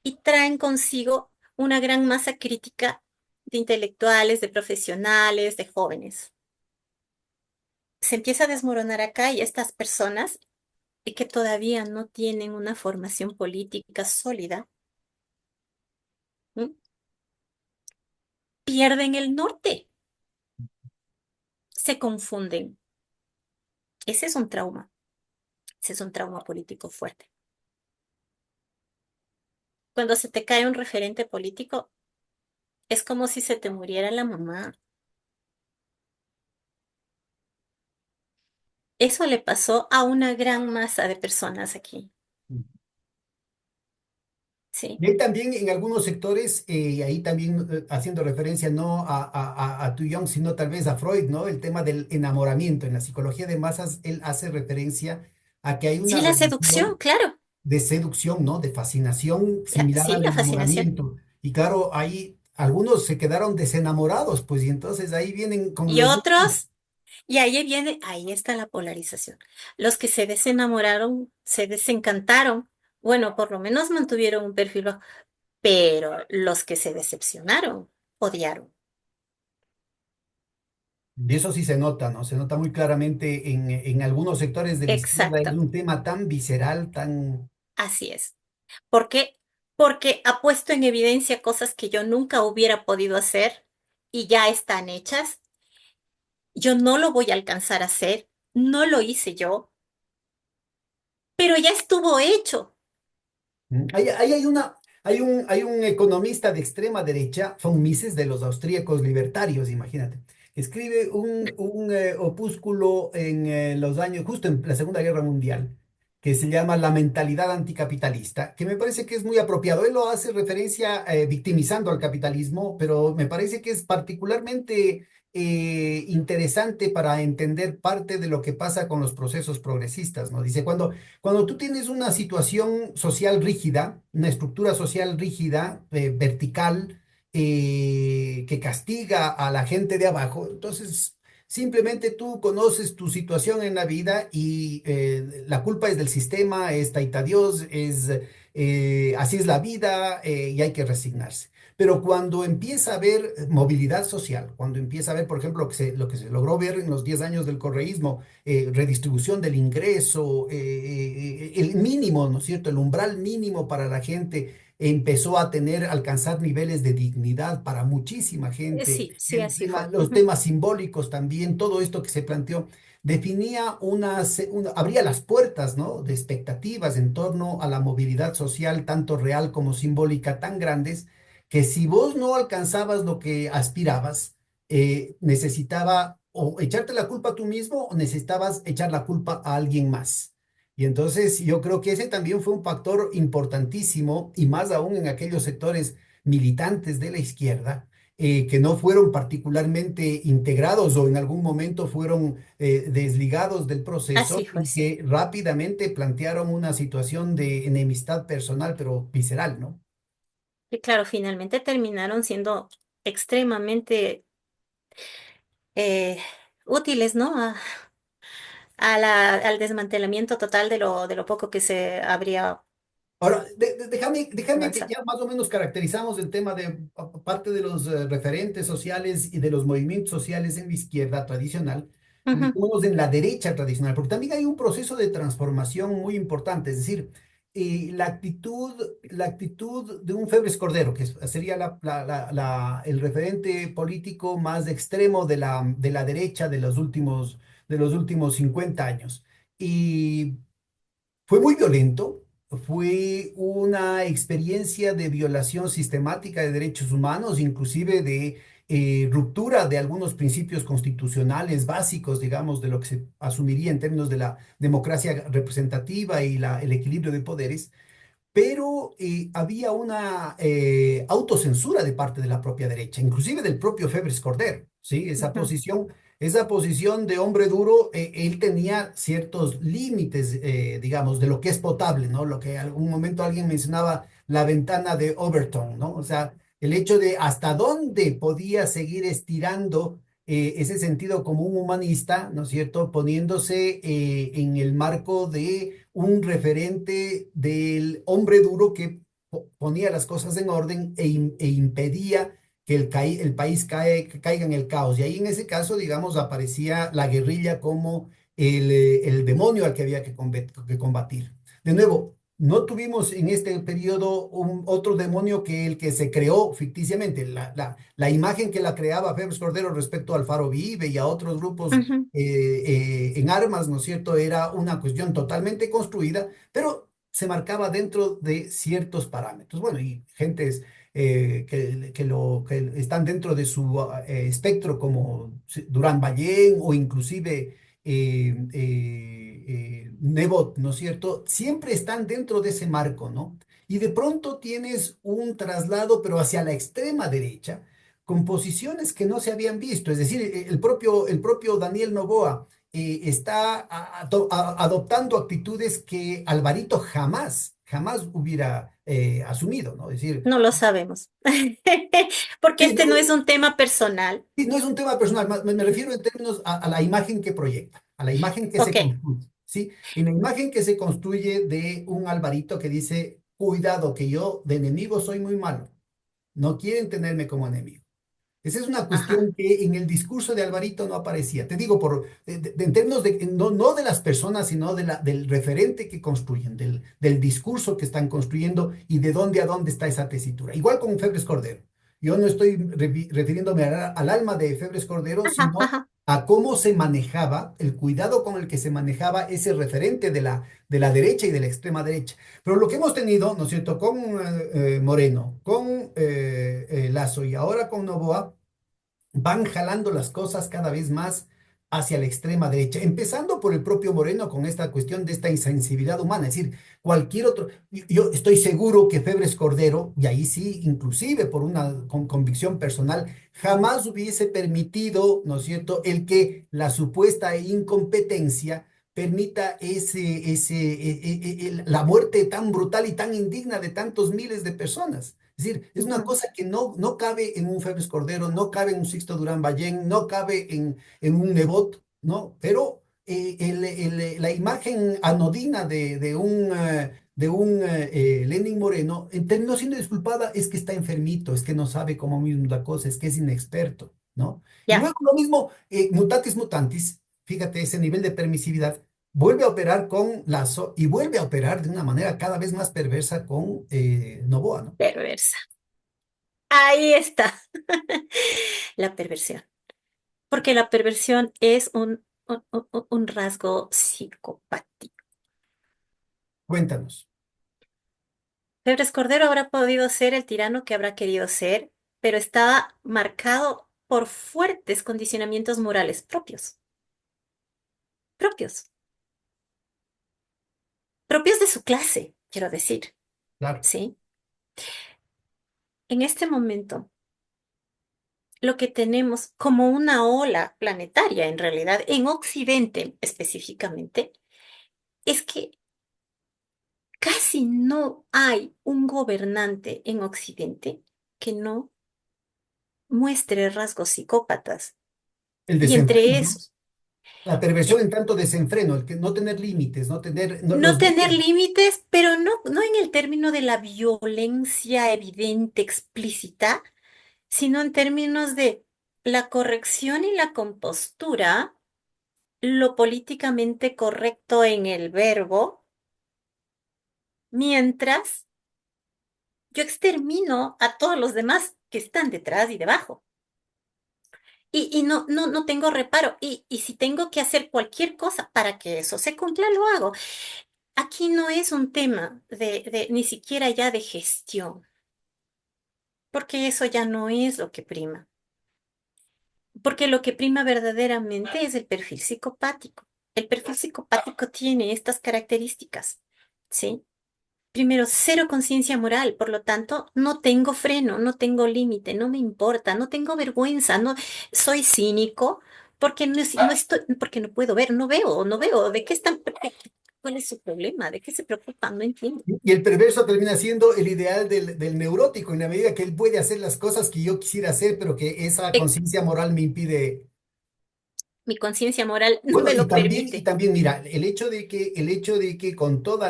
y traen consigo una gran masa crítica de intelectuales, de profesionales, de jóvenes. Se empieza a desmoronar acá y estas personas que todavía no tienen una formación política sólida, ¿m? Pierden el norte, se confunden. Ese es un trauma, ese es un trauma político fuerte. Cuando se te cae un referente político, es como si se te muriera la mamá. Eso le pasó a una gran masa de personas aquí, ¿sí? Y ahí también en algunos sectores, y ahí también haciendo referencia no a tu Jung, sino tal vez a Freud, ¿no? El tema del enamoramiento. En la psicología de masas, él hace referencia a que hay una Sí, la seducción, relación claro. de seducción, ¿no? De fascinación similar Sí, al la fascinación. enamoramiento. Y claro, ahí algunos se quedaron desenamorados, pues, y entonces ahí vienen con Y los... otros, y ahí viene, ahí está la polarización. Los que se desenamoraron, se desencantaron, bueno, por lo menos mantuvieron un perfil bajo, pero los que se decepcionaron, odiaron. Y eso sí se nota, ¿no? Se nota muy claramente en algunos sectores de la izquierda. Es Exacto, un tema tan visceral, tan... así es. ¿Por qué? Porque ha puesto en evidencia cosas que yo nunca hubiera podido hacer y ya están hechas. Yo no lo voy a alcanzar a hacer, no lo hice yo, pero ya estuvo hecho. Hay un economista de extrema derecha, von Mises, de los austríacos libertarios, imagínate. Escribe un opúsculo en los años, justo en la Segunda Guerra Mundial, que se llama La mentalidad anticapitalista, que me parece que es muy apropiado. Él lo hace referencia victimizando al capitalismo, pero me parece que es particularmente interesante para entender parte de lo que pasa con los procesos progresistas, ¿no? Dice, cuando tú tienes una situación social rígida, una estructura social rígida, vertical, que castiga a la gente de abajo, entonces simplemente tú conoces tu situación en la vida y la culpa es del sistema, es taita Dios, así es la vida y hay que resignarse. Pero cuando empieza a haber movilidad social, cuando empieza a haber, por ejemplo, lo que se logró ver en los 10 años del correísmo, redistribución del ingreso, el mínimo, ¿no es cierto? El umbral mínimo para la gente empezó a alcanzar niveles de dignidad para muchísima gente. Sí, sí, así fue. Los Ujú. temas simbólicos también, todo esto que se planteó. definía abría las puertas, ¿no? De expectativas en torno a la movilidad social, tanto real como simbólica, tan grandes, que si vos no alcanzabas lo que aspirabas, necesitaba o echarte la culpa tú mismo o necesitabas echar la culpa a alguien más. Y entonces yo creo que ese también fue un factor importantísimo y más aún en aquellos sectores militantes de la izquierda que no fueron particularmente integrados o en algún momento fueron desligados del Así proceso fue, y sí. que rápidamente plantearon una situación de enemistad personal, pero visceral, ¿no? Y claro, finalmente terminaron siendo extremadamente eh, útiles, ¿no? Al desmantelamiento total de lo poco que se habría Ahora, déjame que avanzado. ya más o menos caracterizamos el tema de parte de los referentes sociales y de los movimientos sociales en la izquierda tradicional. Ujú, Ubiquémonos en la derecha tradicional, porque también hay un proceso de transformación muy importante, es decir, la actitud de un Febres Cordero, que sería el referente político más extremo de la derecha de los últimos 50 años. Y fue muy violento, fue una experiencia de violación sistemática de derechos humanos, inclusive de ruptura de algunos principios constitucionales básicos, digamos, de lo que se asumiría en términos de la democracia representativa y el equilibrio de poderes, pero había una autocensura de parte de la propia derecha, inclusive del propio Febres Cordero, ¿sí? ujú. Esa posición de hombre duro, él tenía ciertos límites, digamos, de lo que es potable, ¿no? Lo que en algún momento alguien mencionaba, la ventana de Overton, ¿no? O sea, el hecho de hasta dónde podía seguir estirando ese sentido como un humanista, ¿no es cierto? Poniéndose en el marco de un referente del hombre duro que ponía las cosas en orden e impedía que el país caiga en el caos. Y ahí en ese caso, digamos, aparecía la guerrilla como el demonio al que había que combatir. De nuevo, no tuvimos en este periodo otro demonio que el que se creó ficticiamente. La imagen que la creaba Febres Cordero respecto al Faro Vive y a otros grupos Ujú, en armas, ¿no es cierto? Era una cuestión totalmente construida, pero se marcaba dentro de ciertos parámetros. Bueno, y gentes que están dentro de su espectro, como Durán Ballén o inclusive Nebot, ¿no es cierto? Siempre están dentro de ese marco, ¿no? Y de pronto tienes un traslado, pero hacia la extrema derecha, con posiciones que no se habían visto. Es decir, el propio Daniel Noboa está adoptando actitudes que Alvarito jamás hubiera asumido, ¿no? Es decir, no lo sabemos. Porque sí, este no es no, un tema personal. sí, no es un tema personal, me refiero en términos a la imagen que proyecta, a la imagen que se Ok. construye, ¿sí? En la imagen que se construye de un Alvarito que dice, cuidado, que yo de enemigo soy muy malo, no quieren tenerme como enemigo. Esa es una Ajá. cuestión que en el discurso de Alvarito no aparecía. Te digo, en términos de, no de las personas, sino del referente que construyen, del discurso que están construyendo y de dónde a dónde está esa tesitura. Igual con Febres Cordero. Yo no estoy refiriéndome al alma de Febres Cordero, Ajá, sino ajá. a cómo se manejaba, el cuidado con el que se manejaba ese referente de la derecha y de la extrema derecha. Pero lo que hemos tenido, ¿no es cierto?, con Moreno, con Lazo y ahora con Novoa, van jalando las cosas cada vez más hacia la extrema derecha, empezando por el propio Moreno con esta cuestión de esta insensibilidad humana, es decir, cualquier otro, yo estoy seguro que Febres Cordero, y ahí sí, inclusive por una convicción personal, jamás hubiese permitido, ¿no es cierto?, el que la supuesta incompetencia permita la muerte tan brutal y tan indigna de tantos miles de personas. Es decir, es una Ujú. cosa que no cabe en un Febres Cordero, no cabe en un Sixto Durán Ballén, no cabe en un Nebot, ¿no? Pero la imagen anodina de un Lenin Moreno terminó siendo disculpada, es que está enfermito, es que no sabe cómo mismo la cosa, es que es inexperto, ¿no? Y Ya, luego lo mismo, mutatis mutantis, fíjate ese nivel de permisividad, vuelve a operar con Lazo y vuelve a operar de una manera cada vez más perversa con Novoa, ¿no? perversa. Ahí está la perversión. Porque la perversión es un rasgo psicopático. Cuéntanos. Febres Cordero habrá podido ser el tirano que habrá querido ser, pero estaba marcado por fuertes condicionamientos morales propios, propios de su clase, quiero decir, Claro. ¿sí? En este momento, lo que tenemos como una ola planetaria, en realidad, en Occidente específicamente, es que casi no hay un gobernante en Occidente que no muestre rasgos psicópatas. El Y desenfreno, entre ¿no? esos, La perversión en tanto desenfreno, el que no tener límites, no tener no los tener límites. límites, pero no en el término de la violencia evidente, explícita, sino en términos de la corrección y la compostura, lo políticamente correcto en el verbo, mientras yo extermino a todos los demás que están detrás y debajo. Y no tengo reparo. Y si tengo que hacer cualquier cosa para que eso se cumpla, lo hago. Aquí no es un tema ni siquiera ya de gestión, porque eso ya no es lo que prima. Porque lo que prima verdaderamente es el perfil psicopático. El perfil psicopático tiene estas características, ¿sí? Primero, cero conciencia moral, por lo tanto, no tengo freno, no tengo límite, no me importa, no tengo vergüenza, no soy cínico porque no estoy, porque no puedo ver, no veo, ¿de qué están, cuál es su problema? ¿De qué se preocupan? No entiendo. Y el perverso termina siendo el ideal del neurótico, en la medida que él puede hacer las cosas que yo quisiera hacer, pero que esa Eh, conciencia moral me impide. Mi conciencia moral no Bueno, me lo y permite. también, mira, el hecho de que con toda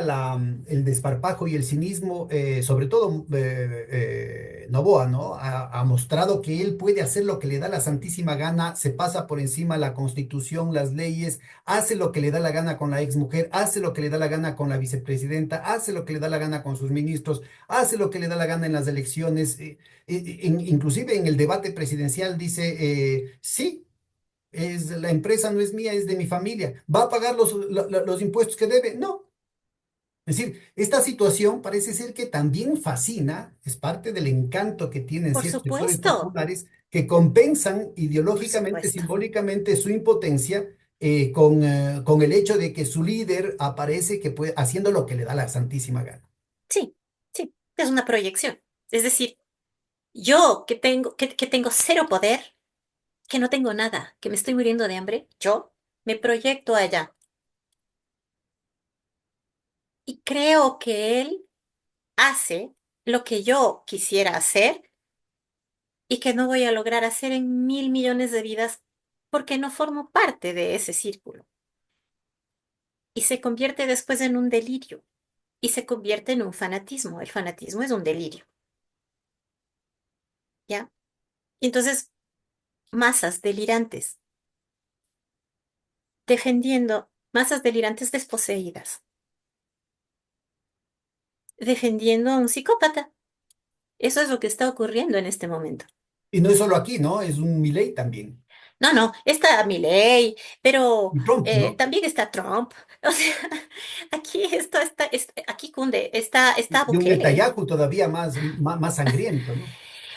el desparpajo y el cinismo, sobre todo Noboa, ¿no? Ha mostrado que él puede hacer lo que le da la santísima gana, se pasa por encima la constitución, las leyes, hace lo que le da la gana con la exmujer, hace lo que le da la gana con la vicepresidenta, hace lo que le da la gana con sus ministros, hace lo que le da la gana en las elecciones, inclusive en el debate presidencial dice, sí. La empresa no es mía, es de mi familia. ¿Va a pagar los impuestos que debe? No. Es decir, esta situación parece ser que también fascina, es parte del encanto que tienen Por ciertos sectores supuesto, populares que compensan por ideológicamente, supuesto. simbólicamente su impotencia con el hecho de que su líder aparece que puede, haciendo lo que le da la santísima gana. Sí, sí, es una proyección. Es decir, yo que tengo cero poder, que no tengo nada, que me estoy muriendo de hambre, yo me proyecto allá y creo que él hace lo que yo quisiera hacer y que no voy a lograr hacer en 1.000 millones de vidas porque no formo parte de ese círculo. Y se convierte después en un delirio y se convierte en un fanatismo. El fanatismo es un delirio, ¿ya? Y entonces, masas delirantes, defendiendo, masas delirantes desposeídas, defendiendo a un psicópata. Eso es lo que está ocurriendo en este momento. Y no es solo aquí, ¿no? Es un Milei también. No, está Milei, pero Y Trump, ¿no? también está Trump. O sea, aquí aquí cunde, está Y un Bukele. Netanyahu todavía más sangriento, ¿no?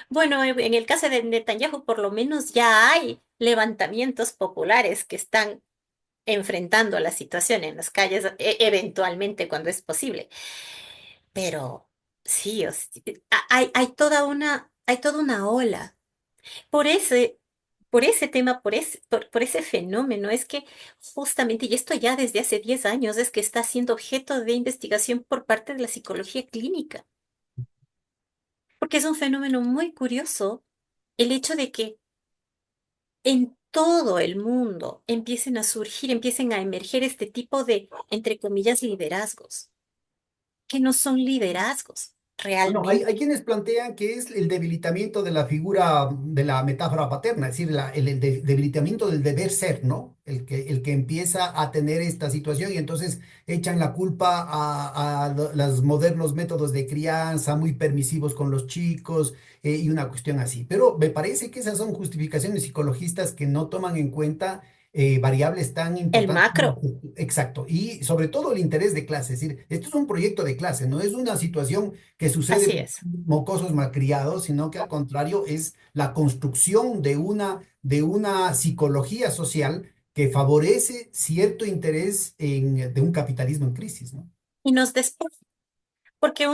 Bueno, en el caso de Netanyahu, por lo menos ya hay levantamientos populares que están enfrentando la situación en las calles, eventualmente cuando es posible. Pero sí, hay toda una ola. Por ese, por ese tema, por ese fenómeno, es que justamente, y esto ya desde hace 10 años, es que está siendo objeto de investigación por parte de la psicología clínica, porque es un fenómeno muy curioso el hecho de que en todo el mundo empiecen a emerger este tipo de, entre comillas, liderazgos, que no son liderazgos Bueno, hay realmente. quienes plantean que es el debilitamiento de la figura de la metáfora paterna, es decir, debilitamiento del deber ser, ¿no? El que empieza a tener esta situación y entonces echan la culpa a los modernos métodos de crianza, muy permisivos con los chicos y una cuestión así. Pero me parece que esas son justificaciones psicologistas que no toman en cuenta variables tan El importantes como... macro, Exacto, y sobre todo el interés de clase, es decir, esto es un proyecto de clase, no es una situación que sucede así por es. mocosos malcriados, sino que al contrario es la construcción de una psicología social que favorece cierto interés de un capitalismo en crisis, ¿no? Y nos despoja. Porque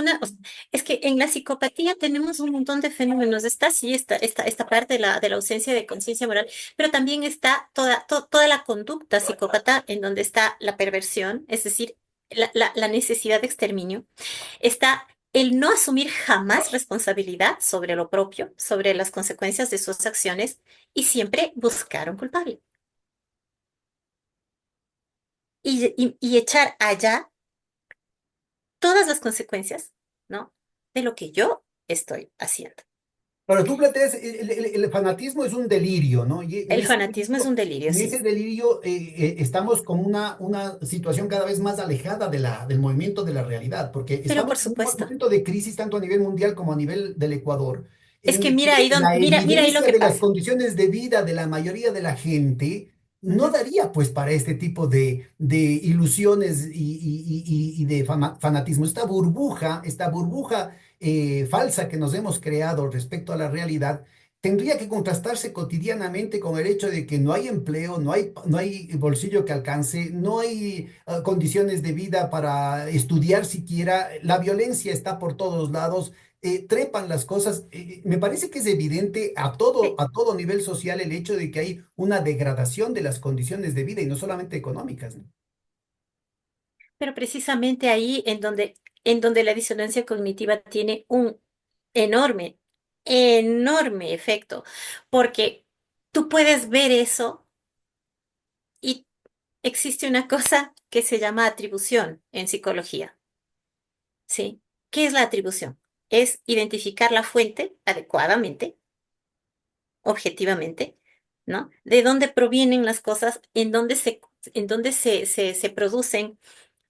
es que en la psicopatía tenemos un montón de fenómenos. Está sí, esta parte de la ausencia de conciencia moral, pero también está toda la conducta psicópata en donde está la perversión, es decir, la necesidad de exterminio. Está el no asumir jamás responsabilidad sobre lo propio, sobre las consecuencias de sus acciones y siempre buscar un culpable y echar allá todas las consecuencias, ¿no? De lo que yo estoy haciendo. Pero tú planteas, el fanatismo es un delirio, ¿no? Y El fanatismo es un delirio, en sí, ese delirio estamos con una situación cada vez más alejada del movimiento de la realidad, porque pero estamos por en un supuesto. momento de crisis tanto a nivel mundial como a nivel del Ecuador, Es en que el mira que ahí la mira ahí lo evidencia que de las pasa. condiciones de vida de la mayoría de la gente no Ujú. daría pues para este tipo de ilusiones y de fanatismo. Esta burbuja falsa que nos hemos creado respecto a la realidad tendría que contrastarse cotidianamente con el hecho de que no hay empleo, no hay bolsillo que alcance, no hay condiciones de vida para estudiar siquiera, la violencia está por todos lados, trepan las cosas. Me parece que es evidente Sí, a todo nivel social el hecho de que hay una degradación de las condiciones de vida y no solamente económicas, ¿no? pero precisamente ahí en donde la disonancia cognitiva tiene un enorme, enorme efecto, porque tú puedes ver eso y existe una cosa que se llama atribución en psicología, ¿sí? ¿Qué es la atribución? Es identificar la fuente adecuadamente, objetivamente, ¿no? De dónde provienen las cosas, en dónde se producen.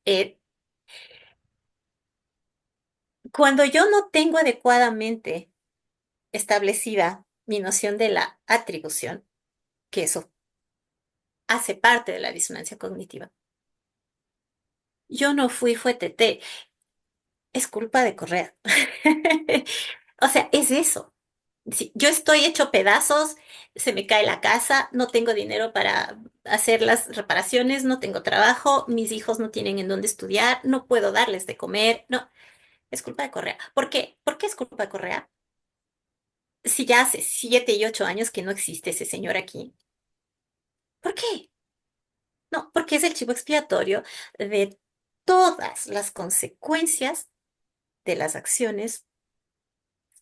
Eh, Cuando yo no tengo adecuadamente establecida mi noción de la atribución, que eso hace parte de la disonancia cognitiva, yo no fue Tete, es culpa de Correa. O sea, es eso. Si yo estoy hecho pedazos, se me cae la casa, no tengo dinero para hacer las reparaciones, no tengo trabajo, mis hijos no tienen en dónde estudiar, no puedo darles de comer, no, es culpa de Correa. ¿Por qué? ¿Por qué es culpa de Correa? Si ya hace 7 y 8 años que no existe ese señor aquí. ¿Por qué? No, porque es el chivo expiatorio de todas las consecuencias de las acciones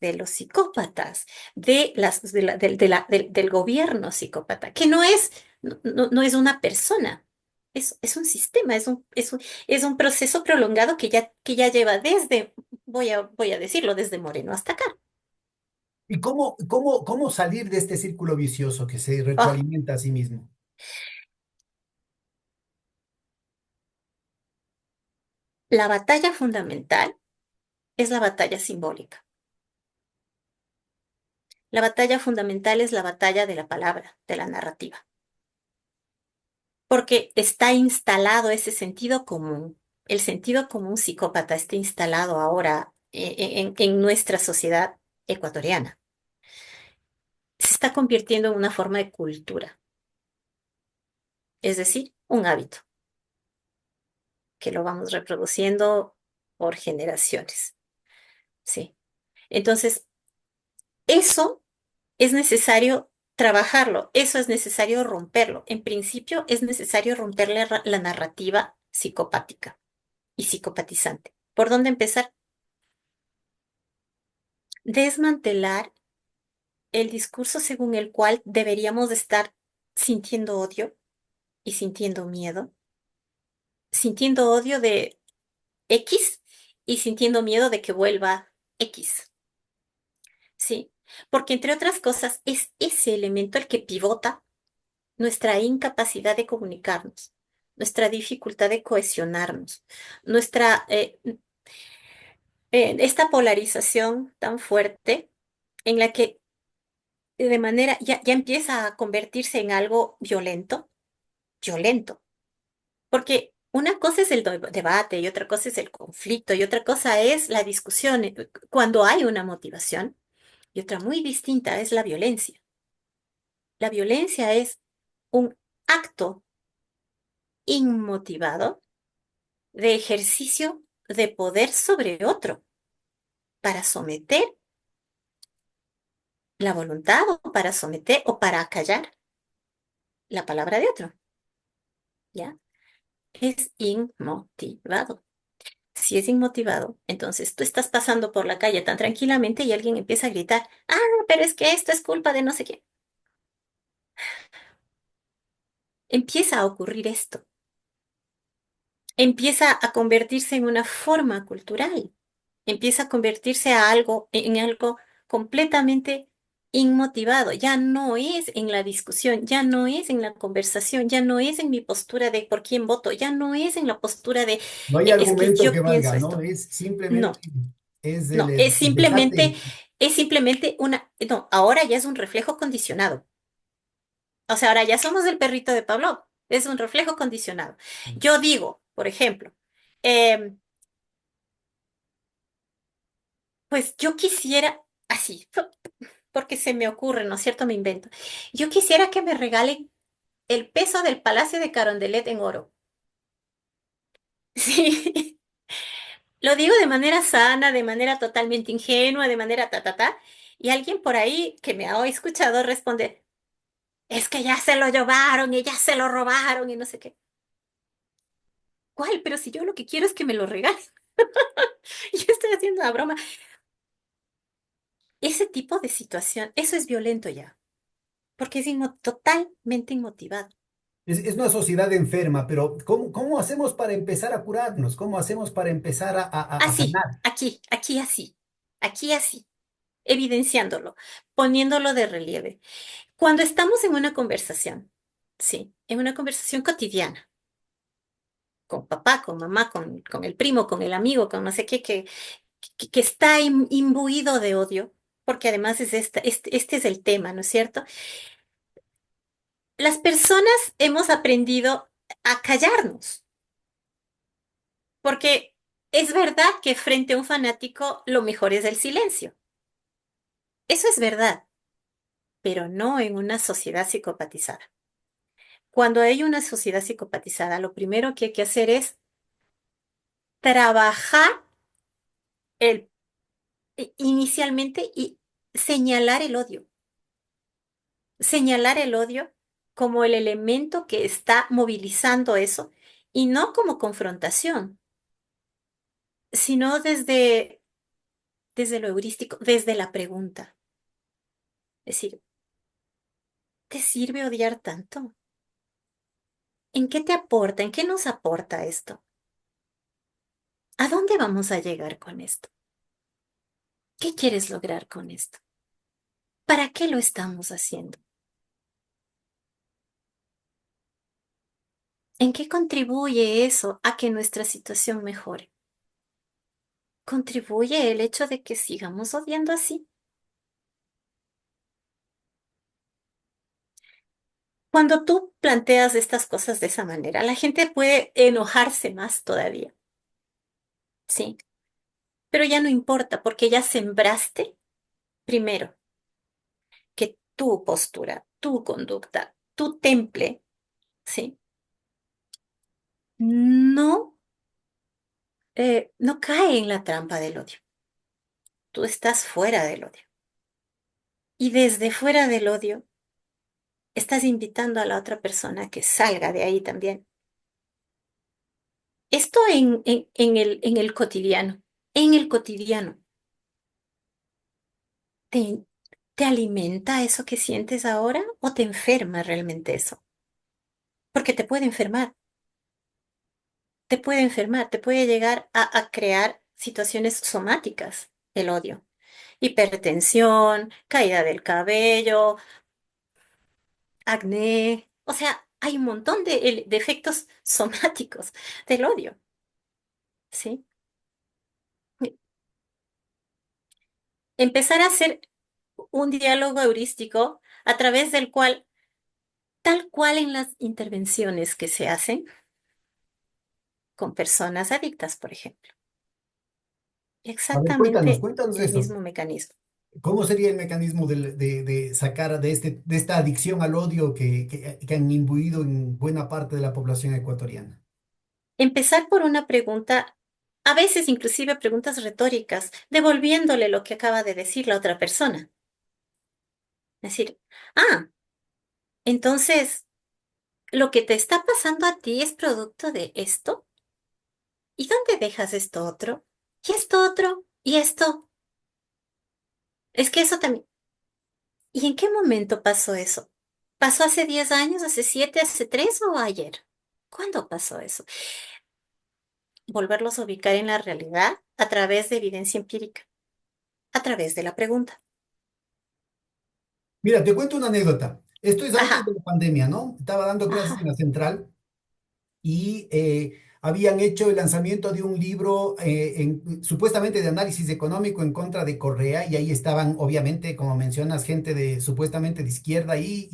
de los psicópatas, del gobierno psicópata, que no es una persona, es un sistema, es un proceso prolongado que ya lleva desde, voy a decirlo, desde Moreno hasta acá. ¿Y cómo salir de este círculo vicioso que se Oh, retroalimenta a sí mismo? la batalla fundamental es la batalla simbólica. La batalla fundamental es la batalla de la palabra, de la narrativa, porque está instalado ese sentido común. El sentido común psicópata está instalado ahora en nuestra sociedad ecuatoriana. Se está convirtiendo en una forma de cultura, es decir, un hábito que lo vamos reproduciendo por generaciones. Sí. Entonces, eso es necesario trabajarlo, eso es necesario romperlo. En principio, es necesario romper la narrativa psicopática y psicopatizante. ¿Por dónde empezar? Desmantelar el discurso según el cual deberíamos de estar sintiendo odio y sintiendo odio de X y sintiendo miedo de que vuelva X, ¿sí? Porque entre otras cosas es ese elemento el que pivota nuestra incapacidad de comunicarnos, nuestra dificultad de cohesionarnos, esta polarización tan fuerte en la que de manera ya empieza a convertirse en algo violento, violento, porque una cosa es el debate y otra cosa es el conflicto y otra cosa es la discusión cuando hay una motivación y otra muy distinta es la violencia. La violencia es un acto inmotivado de ejercicio de poder sobre otro para someter la voluntad o para someter o para acallar la palabra de otro, ¿ya? Es inmotivado. Si es inmotivado, entonces tú estás pasando por la calle tan tranquilamente y alguien empieza a gritar, ah, pero es que esto es culpa de no sé qué. Empieza a ocurrir esto. Empieza a convertirse en una forma cultural. Empieza a convertirse en algo completamente inmotivado. Ya no es en la discusión, ya no es en la conversación, ya no es en mi postura de por quién voto, ya no es en la postura de No hay Es que argumento que yo pienso valga, ¿no? esto". Es No, simplemente, es no, el desate. es simplemente no, ahora ya es un reflejo condicionado. O sea, ahora ya somos el perrito de Pavlov, es un reflejo condicionado. Yo digo, por ejemplo, em, pues yo quisiera, así, porque se me ocurre, ¿no es cierto? Me invento. Yo quisiera que me regalen el peso del Palacio de Carondelet en oro. Sí, lo digo de manera sana, de manera totalmente ingenua, de manera ta, ta, ta. Y alguien por ahí que me ha escuchado responde, es que ya se lo llevaron y ya se lo robaron y no sé qué. ¿Cuál? Pero si yo lo que quiero es que me lo regalen. Yo estoy haciendo una broma. Ese tipo de situación, eso es violento ya, porque es totalmente inmotivado. Es una sociedad enferma, pero ¿cómo hacemos para empezar a curarnos? ¿Cómo hacemos para empezar a Así, sanar? aquí así, evidenciándolo, poniéndolo de relieve. Cuando estamos en una conversación, sí, en una conversación cotidiana, con papá, con mamá, con el primo, con el amigo, con no sé qué, que está imbuido de odio, porque además este es el tema, ¿no es cierto? Las personas hemos aprendido a callarnos, porque es verdad que frente a un fanático lo mejor es el silencio. Eso es verdad, pero no en una sociedad psicopatizada. Cuando hay una sociedad psicopatizada, lo primero que hay que hacer es trabajar el, inicialmente y señalar señalar el odio como el elemento que está movilizando eso y no como confrontación, sino desde lo heurístico, desde la pregunta. Es decir, ¿te sirve odiar tanto? ¿En qué te aporta? ¿En qué nos aporta esto? ¿A dónde vamos a llegar con esto? ¿Qué quieres lograr con esto? ¿Para qué lo estamos haciendo? ¿En qué contribuye eso a que nuestra situación mejore? ¿Contribuye el hecho de que sigamos odiando así? Cuando tú planteas estas cosas de esa manera, la gente puede enojarse más todavía, ¿sí? Pero ya no importa porque ya sembraste, primero, que tu postura, tu conducta, tu temple, ¿sí? No, no cae en la trampa del odio. Tú estás fuera del odio. Y desde fuera del odio, estás invitando a la otra persona a que salga de ahí también. Esto en el cotidiano. En el cotidiano. ¿Te, te alimenta eso que sientes ahora o te enferma realmente eso? Porque te puede enfermar, te puede llegar a crear situaciones somáticas, el odio. Hipertensión, caída del cabello, acné. O sea, hay un montón de efectos somáticos del odio, ¿sí? Empezar a hacer un diálogo heurístico a través del cual tal cual en las intervenciones que se hacen con personas adictas, por ejemplo. A ver, cuéntanos, Exactamente cuéntanos el eso. mismo mecanismo. ¿Cómo sería el mecanismo de sacar de esta adicción al odio que han imbuido en buena parte de la población ecuatoriana? Empezar por una pregunta, a veces inclusive preguntas retóricas, devolviéndole lo que acaba de decir la otra persona. Es decir, ah, entonces, ¿lo que te está pasando a ti es producto de esto? ¿Y dónde dejas esto otro? ¿Y esto otro? ¿Y esto? Es que eso también. ¿Y en qué momento pasó eso? ¿Pasó hace 10 años, hace 7, hace 3 o ayer? ¿Cuándo pasó eso? Volverlos a ubicar en la realidad a través de evidencia empírica, a través de la pregunta. Mira, te cuento una anécdota. Esto es antes de Ajá, la pandemia, ¿no? Estaba dando clases en ajá. la central y habían hecho el lanzamiento de un libro supuestamente de análisis económico en contra de Correa y ahí estaban, obviamente, como mencionas, gente de supuestamente de izquierda ahí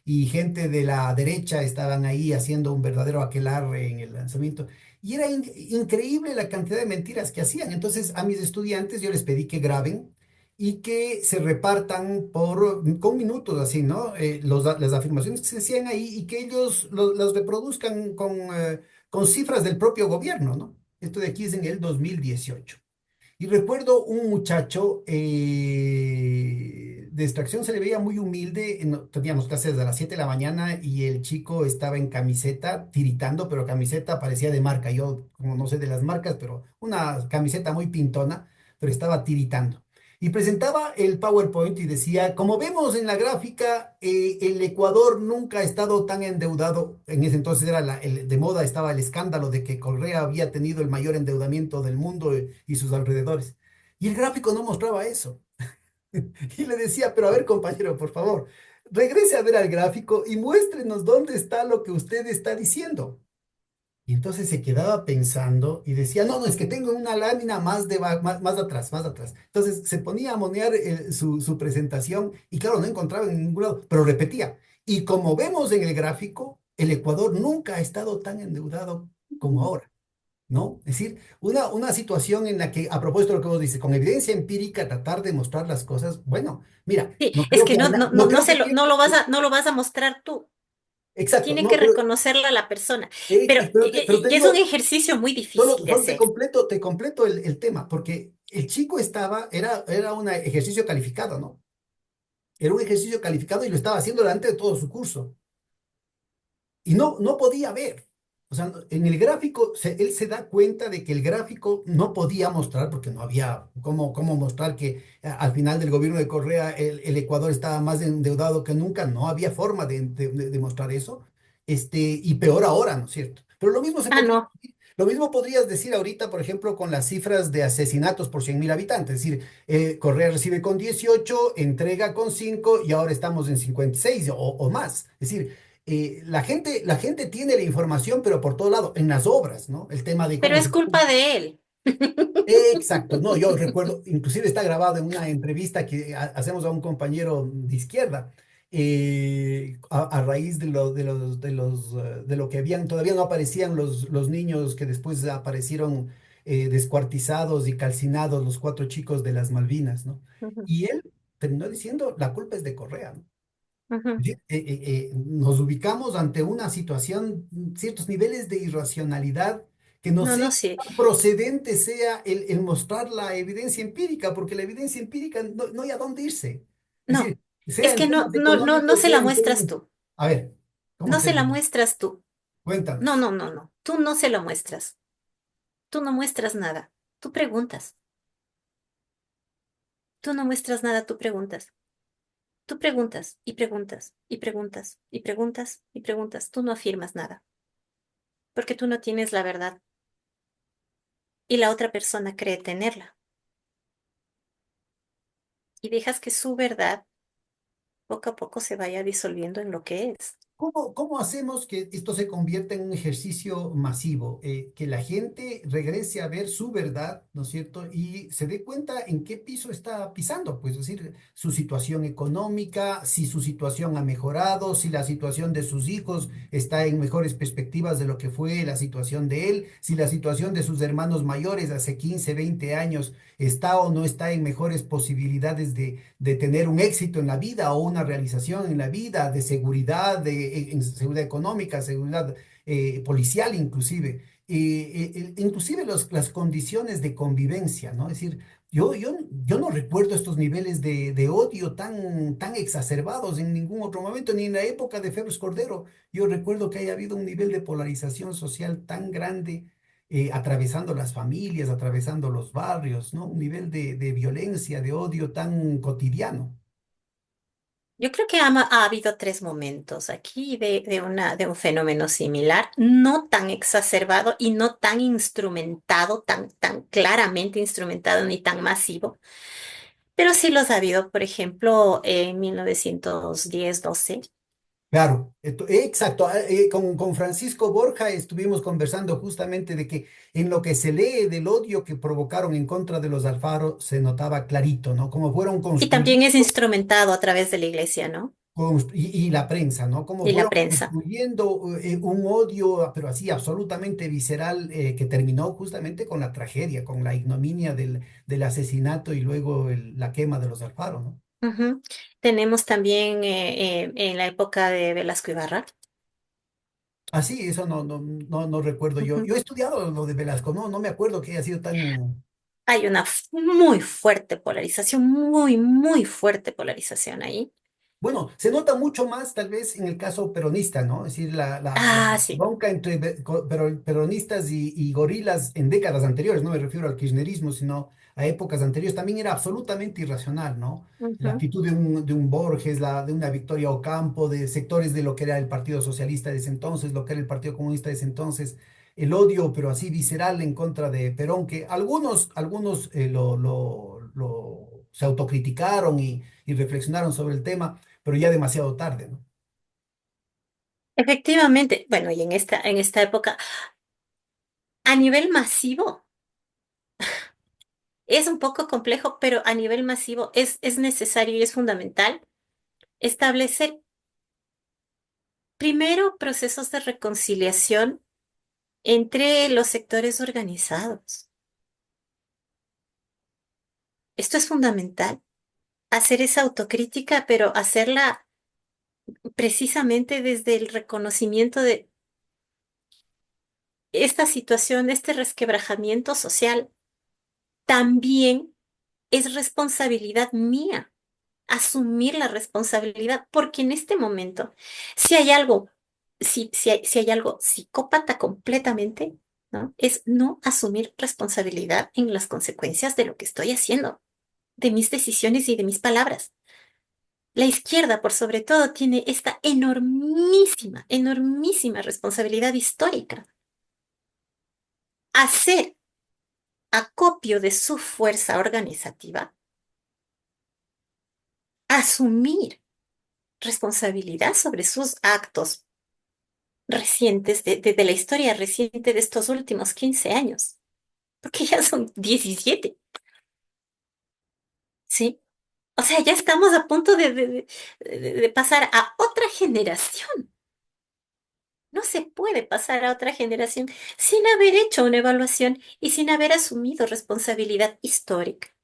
y gente de la derecha estaban ahí haciendo un verdadero aquelarre en el lanzamiento. Y era increíble la cantidad de mentiras que hacían. Entonces, a mis estudiantes yo les pedí que graben y que se repartan con minutos así, ¿no? Las afirmaciones que se decían ahí y que ellos las reproduzcan con cifras del propio gobierno, ¿no? Esto de aquí es en el 2018. Y recuerdo un muchacho de extracción, se le veía muy humilde, teníamos clases a las 7 de la mañana y el chico estaba en camiseta, tiritando, pero camiseta parecía de marca, yo como no sé de las marcas, pero una camiseta muy pintona, pero estaba tiritando. Y presentaba el PowerPoint y decía, como vemos en la gráfica, el Ecuador nunca ha estado tan endeudado. En ese entonces era de moda, estaba el escándalo de que Correa había tenido el mayor endeudamiento del mundo y sus alrededores. Y el gráfico no mostraba eso. Y le decía, pero a ver, compañero, por favor, regrese a ver al gráfico y muéstrenos dónde está lo que usted está diciendo. Y entonces se quedaba pensando y decía, no, no, es que tengo una lámina más atrás, más atrás. Entonces se ponía a monear su presentación y claro, no encontraba en ningún lado, pero repetía. Y como vemos en el gráfico, el Ecuador nunca ha estado tan endeudado como ahora, ¿no? Es decir, una situación en la que, a propósito de lo que vos dices, con evidencia empírica tratar de mostrar las cosas, bueno, mira, Sí, no es creo que que haya, no creo que tenga, no lo vas a mostrar tú. exacto, Tiene no, que reconocerla la persona. Pero, pero te y es un digo, ejercicio muy difícil de solo hacer. te completo el tema, porque el chico era un ejercicio calificado, ¿no? Era un ejercicio calificado y lo estaba haciendo delante de todo su curso. Y no podía ver. O sea, en el gráfico, él se da cuenta de que el gráfico no podía mostrar, porque no había cómo mostrar que al final del gobierno de Correa el Ecuador estaba más endeudado que nunca. No había forma de mostrar eso. Y peor ahora, ¿no es cierto? Pero Ah, no. lo mismo podrías decir ahorita, por ejemplo, con las cifras de asesinatos por 100.000 habitantes. Es decir, Correa recibe con 18, entrega con 5 y ahora estamos en 56 o más. Es decir, la gente tiene la información, pero por todo lado, en las obras, ¿no? El tema de Pero cómo es se... culpa de él. Exacto, no, yo recuerdo, inclusive está grabado en una entrevista que hacemos a un compañero de izquierda, a raíz de lo que habían, todavía no aparecían los niños que después aparecieron descuartizados y calcinados, los 4 chicos de las Malvinas, ¿no? Ujú, Y él terminó diciendo, la culpa es de Correa, ¿no? ujú. Sí, nos ubicamos ante una situación, ciertos niveles de irracionalidad que no No, sé no, qué sí. tan procedente sea el mostrar la evidencia empírica, porque la evidencia empírica no hay a dónde irse. Es No. decir, sea Es en que temas no económicos, se sea la en muestras temas... tú. A ver, ¿cómo No se se la llama? muestras tú. Cuéntanos. No. Tú no se la muestras. Tú no muestras nada. Tú preguntas. Tú no muestras nada, tú preguntas. Tú preguntas y preguntas y preguntas y preguntas y preguntas. Tú no afirmas nada, porque tú no tienes la verdad y la otra persona cree tenerla. Y dejas que su verdad poco a poco se vaya disolviendo en lo que es. ¿Cómo hacemos que esto se convierta en un ejercicio masivo? Que la gente regrese a ver su verdad, ¿no es cierto? Y se dé cuenta en qué piso está pisando, pues es decir, su situación económica, si su situación ha mejorado, si la situación de sus hijos está en mejores perspectivas de lo que fue la situación de él, si la situación de sus hermanos mayores hace 15, 20 años está o no está en mejores posibilidades de tener un éxito en la vida o una realización en la vida, de seguridad, en seguridad económica, seguridad policial inclusive, inclusive las condiciones de convivencia, ¿no? Es decir, yo no recuerdo estos niveles de odio tan exacerbados en ningún otro momento, ni en la época de Febres Cordero. Yo recuerdo que haya habido un nivel de polarización social tan grande, atravesando las familias, atravesando los barrios, ¿no? Un nivel de violencia, de odio tan cotidiano. Yo creo que ha habido tres momentos aquí de un fenómeno similar, no tan exacerbado y no tan instrumentado, tan claramente instrumentado ni tan masivo, pero sí los ha habido, por ejemplo, en 1910-12. Claro, exacto. Con Francisco Borja estuvimos conversando justamente de que en lo que se lee del odio que provocaron en contra de los Alfaro se notaba clarito, ¿no? Como fueron Y construyendo también es instrumentado a través de la iglesia, ¿no? y la prensa, ¿no? Como Y la fueron prensa. construyendo un odio, pero así absolutamente visceral, que terminó justamente con la tragedia, con la ignominia del asesinato y luego la quema de los Alfaro, ¿no? Ujú. Tenemos también en la época de Velasco Ibarra. Así, eso no recuerdo yo. Ujú. Yo he estudiado lo de Velasco, no me acuerdo que haya sido tan... Hay una muy fuerte polarización, muy fuerte polarización ahí. Bueno, se nota mucho más tal vez en el caso peronista, ¿no? Es decir, la Ah, sí. bronca entre peronistas y gorilas en décadas anteriores, no me refiero al kirchnerismo, sino a épocas anteriores, también era absolutamente irracional, ¿no? La Ujú. actitud de un Borges, de una Victoria Ocampo, de sectores de lo que era el Partido Socialista de ese entonces, lo que era el Partido Comunista de ese entonces, el odio, pero así visceral en contra de Perón, que algunos se autocriticaron y reflexionaron sobre el tema, pero ya demasiado tarde, ¿no? Efectivamente, bueno, y en esta época, a nivel masivo, es un poco complejo, pero a nivel masivo es necesario y es fundamental establecer primero procesos de reconciliación entre los sectores organizados. Esto es fundamental, hacer esa autocrítica, pero hacerla precisamente desde el reconocimiento de esta situación, este resquebrajamiento social, también es responsabilidad mía asumir la responsabilidad, porque en este momento, si hay algo, si hay algo psicópata completamente, ¿no? Es no asumir responsabilidad en las consecuencias de lo que estoy haciendo, de mis decisiones y de mis palabras. La izquierda, por sobre todo, tiene esta enormísima responsabilidad histórica. Hacer acopio de su fuerza organizativa, asumir responsabilidad sobre sus actos recientes, de la historia reciente de estos últimos 15 años, porque ya son 17, ¿sí? O sea, ya estamos a punto de pasar a otra generación. No se puede pasar a otra generación sin haber hecho una evaluación y sin haber asumido responsabilidad histórica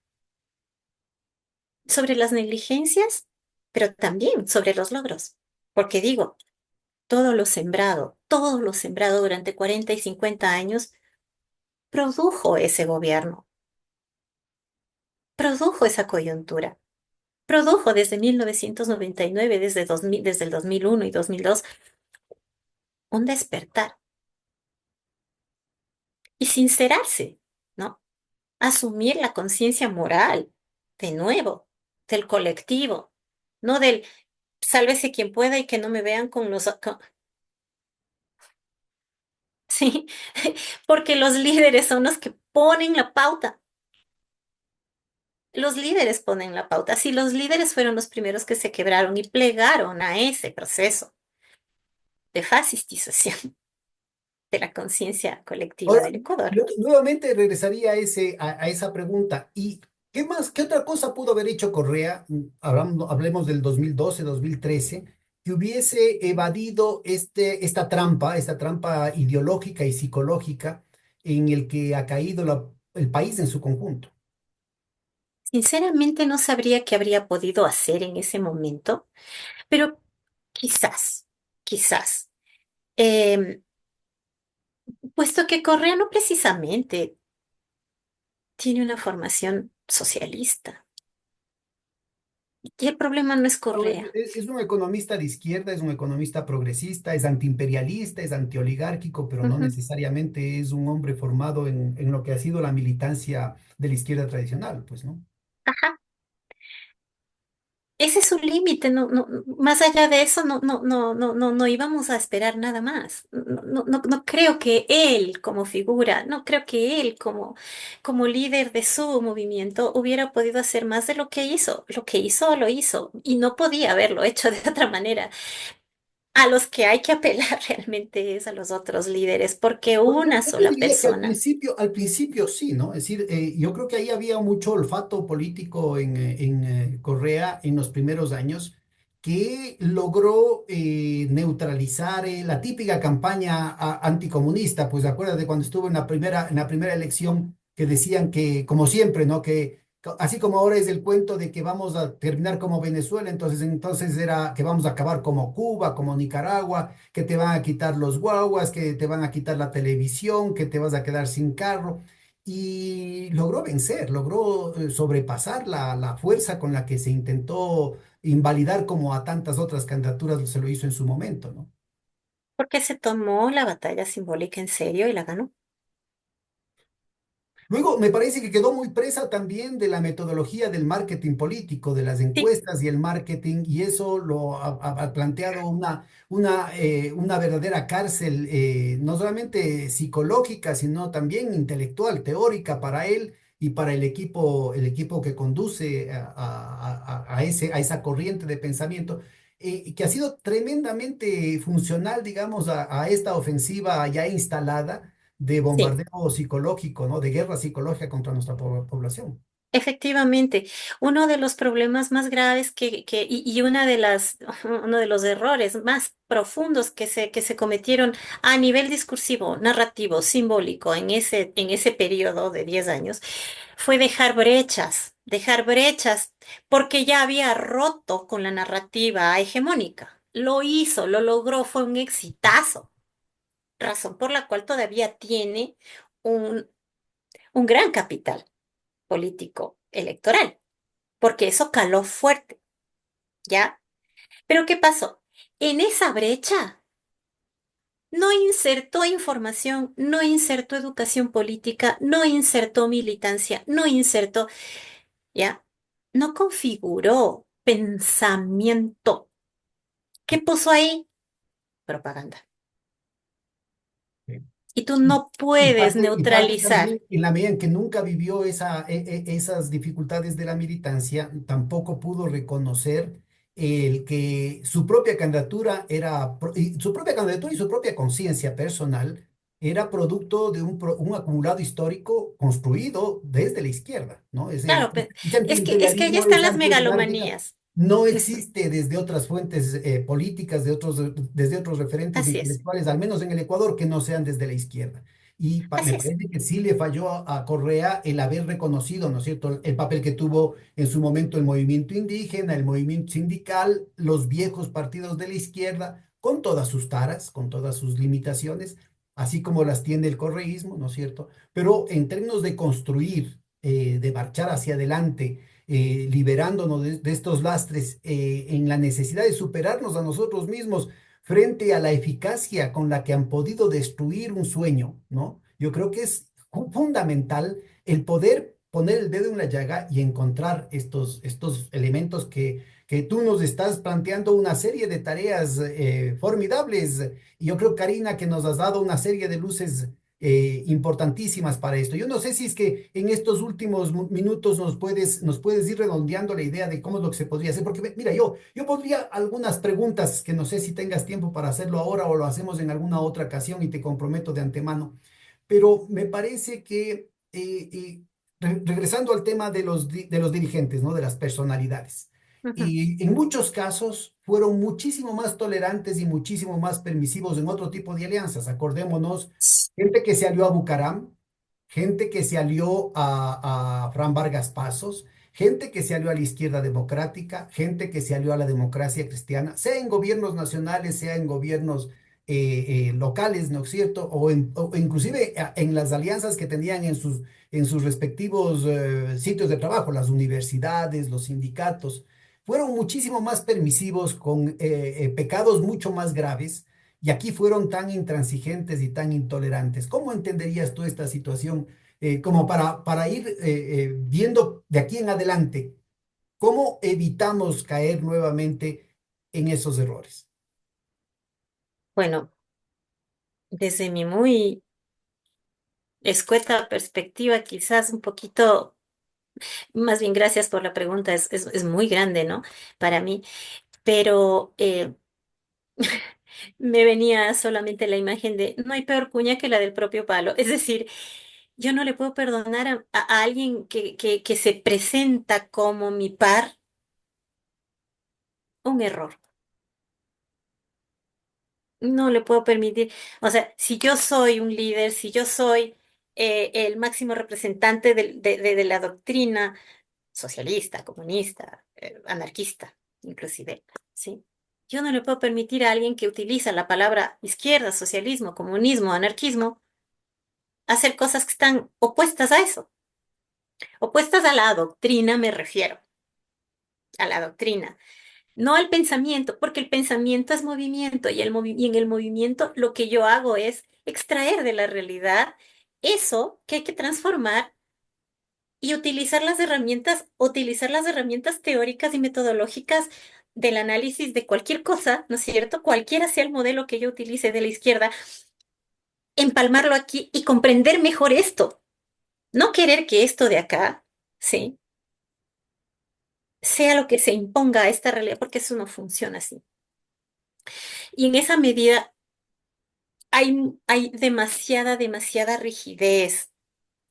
sobre las negligencias, pero también sobre los logros. Porque digo, todo lo sembrado durante 40 y 50 años produjo ese gobierno, produjo esa coyuntura, produjo desde 1999, desde 2000, desde el 2001 y 2002, un despertar y sincerarse, ¿no? Asumir la conciencia moral, de nuevo, del colectivo, no del sálvese quien pueda y que no me vean con los... sí, porque los líderes son los que ponen la pauta. Los líderes ponen la pauta. Si los líderes fueron los primeros que se quebraron y plegaron a ese proceso, de fascistización de la conciencia colectiva Ahora, del Ecuador. yo nuevamente regresaría a, a esa pregunta. ¿Y qué más, qué otra cosa pudo haber hecho Correa? Hablemos del 2012, 2013, que hubiese evadido esta trampa ideológica y psicológica en el que ha caído el país en su conjunto. Sinceramente no sabría qué habría podido hacer en ese momento, pero quizás, quizás, em, puesto que Correa no precisamente tiene una formación socialista. Y el problema no es Claro, Correa. es un economista de izquierda, es un economista progresista, es antiimperialista, es antioligárquico, pero no Ujú. necesariamente es un hombre formado en lo que ha sido la militancia de la izquierda tradicional, pues, ¿no? Ajá. Ese es su límite, más allá de eso no íbamos a esperar nada más. No creo que él como figura, no creo que él como líder de su movimiento hubiera podido hacer más de lo que hizo. Lo que hizo, lo hizo y no podía haberlo hecho de otra manera. A los que hay que apelar realmente es a los otros líderes, porque Bueno, una yo te sola diría que persona. al principio sí, ¿no? Es decir, yo creo que ahí había mucho olfato político en Correa en los primeros años que logró neutralizar la típica campaña anticomunista. Pues acuérdate cuando estuvo en la primera elección que decían que, como siempre, ¿no? Que así como ahora es el cuento de que vamos a terminar como Venezuela, entonces era que vamos a acabar como Cuba, como Nicaragua, que te van a quitar los guaguas, que te van a quitar la televisión, que te vas a quedar sin carro. Y logró vencer, logró sobrepasar la fuerza con la que se intentó invalidar como a tantas otras candidaturas se lo hizo en su momento, ¿no? Porque se tomó la batalla simbólica en serio y la ganó. Luego, me parece que quedó muy presa también de la metodología del marketing político, de las Sí, encuestas y el marketing, y eso lo ha planteado una verdadera cárcel, no solamente psicológica, sino también intelectual, teórica para él y para el equipo que conduce a esa corriente de pensamiento, que ha sido tremendamente funcional, digamos, a esta ofensiva ya instalada de sí. bombardeo psicológico, ¿no? De guerra psicológica contra nuestra población. Efectivamente, uno de los problemas más graves y una de uno de los errores más profundos que se cometieron a nivel discursivo, narrativo, simbólico en ese periodo de 10 años fue dejar brechas, porque ya había roto con la narrativa hegemónica. Lo hizo, lo logró, fue un exitazo, razón por la cual todavía tiene un, un gran capital político electoral, porque eso caló fuerte, ¿ya? Pero ¿qué pasó? En esa brecha no insertó información, no insertó educación política, no insertó militancia, no insertó, ¿ya? No configuró pensamiento. ¿Qué puso ahí? Propaganda. Sí. Y tú no puedes Y parte neutralizar. también en la medida en que nunca vivió esas dificultades de la militancia, tampoco pudo reconocer el que su propia candidatura y su propia candidatura y su propia conciencia personal era producto de un acumulado histórico construido desde la izquierda, ¿no? Es Claro, ese es que ahí antiimperialismo, están esa las antioligárquica, megalomanías. no Ujú. existe desde otras fuentes políticas, desde otros referentes Así es, intelectuales, al menos en el Ecuador, que no sean desde la izquierda. Y me así es. parece que sí le falló a Correa el haber reconocido, ¿no es cierto?, el papel que tuvo en su momento el movimiento indígena, el movimiento sindical, los viejos partidos de la izquierda, con todas sus taras, con todas sus limitaciones, así como las tiene el correísmo, ¿no es cierto? Pero en términos de construir, de marchar hacia adelante, liberándonos de estos lastres, en la necesidad de superarnos a nosotros mismos frente a la eficacia con la que han podido destruir un sueño, ¿no? Yo creo que es fundamental el poder poner el dedo en la llaga y encontrar estos elementos que tú nos estás planteando una serie de tareas formidables. Y yo creo, Karina, que nos has dado una serie de luces importantísimas para esto. Yo no sé si es que en estos últimos minutos nos puedes ir redondeando la idea de cómo es lo que se podría hacer, porque mira, yo podría algunas preguntas que no sé si tengas tiempo para hacerlo ahora o lo hacemos en alguna otra ocasión y te comprometo de antemano, pero me parece que regresando al tema de de los dirigentes, ¿no? De las personalidades. Ujú. Y en muchos casos fueron muchísimo más tolerantes y muchísimo más permisivos en otro tipo de alianzas. Acordémonos, gente que se alió a Bucaram, gente que se alió a Fran Vargas Pasos, gente que se alió a la izquierda democrática, gente que se alió a la democracia cristiana, sea en gobiernos nacionales, sea en gobiernos locales, ¿no es cierto? O inclusive en las alianzas que tenían en sus respectivos sitios de trabajo, las universidades, los sindicatos, fueron muchísimo más permisivos con pecados mucho más graves y aquí fueron tan intransigentes y tan intolerantes. ¿Cómo entenderías tú esta situación como para ir viendo de aquí en adelante cómo evitamos caer nuevamente en esos errores? Bueno, desde mi muy escueta perspectiva, quizás un poquito, más bien gracias por la pregunta, es muy grande, ¿no? Para mí, pero me venía solamente la imagen de no hay peor cuña que la del propio palo. Es decir, yo no le puedo perdonar a alguien que se presenta como mi par un error. No le puedo permitir. O sea, si yo soy un líder, si yo soy el máximo representante de la doctrina socialista, comunista, anarquista, inclusive, ¿sí? Yo no le puedo permitir a alguien que utiliza la palabra izquierda, socialismo, comunismo, anarquismo, hacer cosas que están opuestas a eso. Opuestas a la doctrina me refiero, a la doctrina. No al pensamiento, porque el pensamiento es movimiento y, y en el movimiento lo que yo hago es extraer de la realidad eso que hay que transformar y utilizar las herramientas teóricas y metodológicas del análisis de cualquier cosa, ¿no es cierto? Cualquiera sea el modelo que yo utilice de la izquierda, empalmarlo aquí y comprender mejor esto. No querer que esto de acá, ¿sí? Sea lo que se imponga a esta realidad, porque eso no funciona así. Y en esa medida hay demasiada rigidez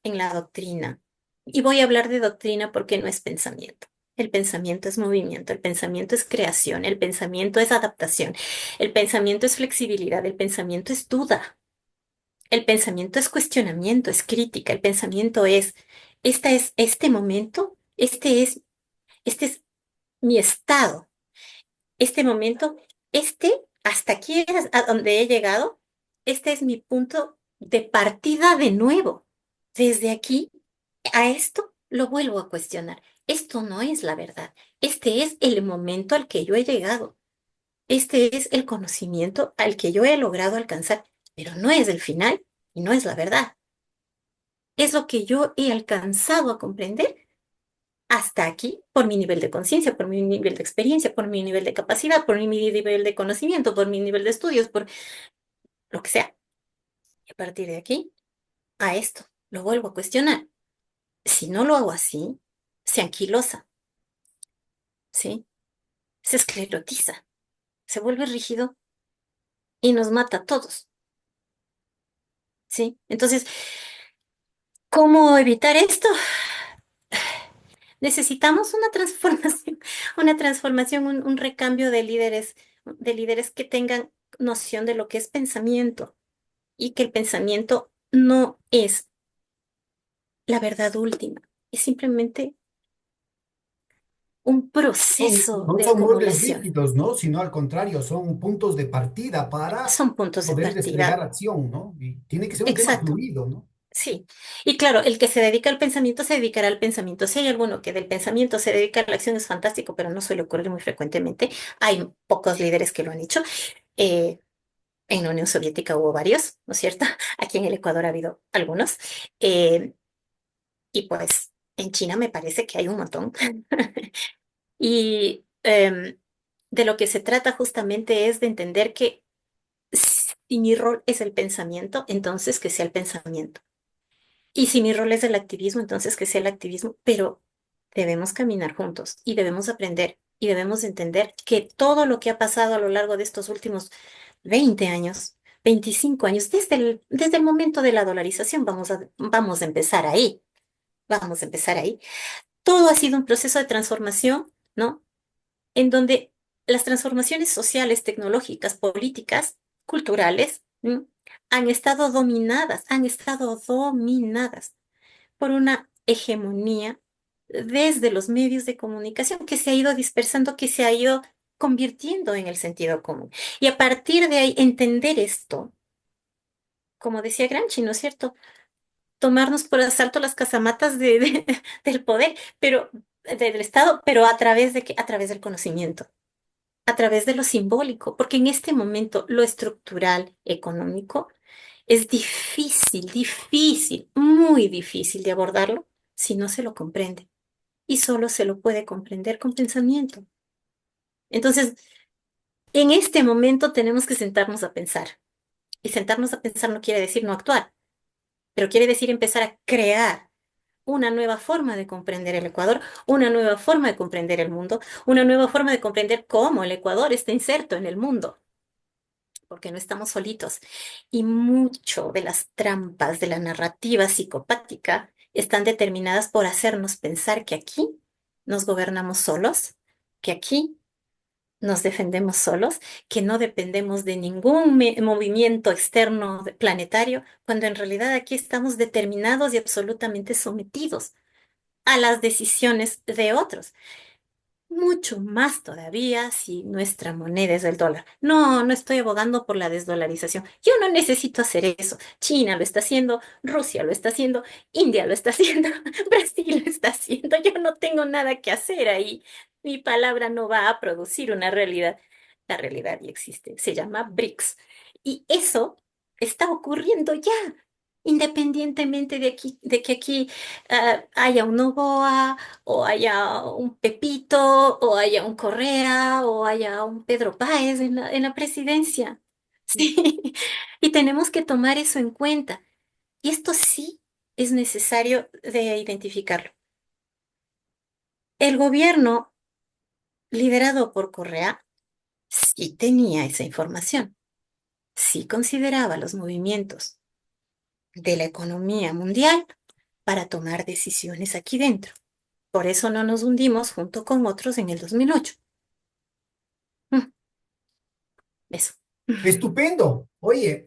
en la doctrina. Y voy a hablar de doctrina porque no es pensamiento. El pensamiento es movimiento, el pensamiento es creación, el pensamiento es adaptación, el pensamiento es flexibilidad, el pensamiento es duda, el pensamiento es cuestionamiento, es crítica, el pensamiento es, esta es este momento, este es mi estado, este momento, hasta aquí es a donde he llegado, este es mi punto de partida de nuevo. Desde aquí a esto lo vuelvo a cuestionar. Esto no es la verdad. Este es el momento al que yo he llegado. Este es el conocimiento al que yo he logrado alcanzar, pero no es el final y no es la verdad. Es lo que yo he alcanzado a comprender hasta aquí por mi nivel de conciencia, por mi nivel de experiencia, por mi nivel de capacidad, por mi nivel de conocimiento, por mi nivel de estudios, por lo que sea. Y a partir de aquí, a esto lo vuelvo a cuestionar. Si no lo hago así, se anquilosa, ¿sí? Se esclerotiza, se vuelve rígido y nos mata a todos, ¿sí? Entonces, ¿cómo evitar esto? Necesitamos una transformación, un recambio de líderes que tengan noción de lo que es pensamiento y que el pensamiento no es la verdad última, es simplemente un proceso No de son muebles acumulación. rígidos, ¿no? Sino al contrario, son puntos de partida para Son puntos de poder desplegar partida. acción, ¿no? Y tiene que ser un tema Exacto. fluido, ¿no? Sí, y claro, el que se dedica al pensamiento se dedicará al pensamiento. Si hay alguno que del pensamiento se dedica a la acción es fantástico, pero no suele ocurrir muy frecuentemente. Hay pocos líderes que lo han hecho. Eh, en la Unión Soviética hubo varios, ¿no es cierto? Aquí en el Ecuador ha habido algunos. Eh, y pues en China me parece que hay un montón. Y de lo que se trata justamente es de entender que Si mi rol es el pensamiento, entonces que sea el pensamiento. Y si mi rol es el activismo, entonces que sea el activismo, pero debemos caminar juntos y debemos aprender y debemos entender que todo lo que ha pasado a lo largo de estos últimos 20 años, 25 años, desde el momento de la dolarización, vamos a empezar ahí, vamos a empezar ahí. Todo ha sido un proceso de transformación, ¿no? En donde las transformaciones sociales, tecnológicas, políticas, culturales, ¿m? Han estado dominadas por una hegemonía desde los medios de comunicación que se ha ido dispersando, que se ha ido convirtiendo en el sentido común. Y a partir de ahí, entender esto, como decía Gramsci, ¿no es cierto? Tomarnos por asalto las casamatas del poder, pero del Estado, pero a través de qué? A través del conocimiento, a través de lo simbólico, porque en este momento lo estructural, económico, es difícil, muy difícil de abordarlo si no se lo comprende. Y solo se lo puede comprender con pensamiento. Entonces, en este momento tenemos que sentarnos a pensar. Y sentarnos a pensar no quiere decir no actuar, pero quiere decir empezar a crear una nueva forma de comprender el Ecuador, una nueva forma de comprender el mundo, una nueva forma de comprender cómo el Ecuador está inserto en el mundo, porque no estamos solitos. Y mucho de las trampas de la narrativa psicopática están determinadas por hacernos pensar que aquí nos gobernamos solos, que aquí nos defendemos solos, que no dependemos de ningún movimiento externo planetario, cuando en realidad aquí estamos determinados y absolutamente sometidos a las decisiones de otros. Mucho más todavía si nuestra moneda es el dólar. No, no estoy abogando por la desdolarización. Yo no necesito hacer eso. China lo está haciendo, Rusia lo está haciendo, India lo está haciendo, Brasil lo está haciendo. Yo no tengo nada que hacer ahí. Mi palabra no va a producir una realidad. La realidad ya existe. Se llama BRICS. Y eso está ocurriendo ya. Independientemente de que aquí haya un Noboa, o haya un Pepito, o haya un Correa, o haya un Pedro Páez en la presidencia. Sí, y tenemos que tomar eso en cuenta. Y esto sí es necesario de identificarlo. El gobierno liderado por Correa sí tenía esa información, sí consideraba los movimientos de la economía mundial para tomar decisiones aquí dentro. Por eso no nos hundimos junto con otros en el 2008. Mm, Eso. Estupendo. Oye,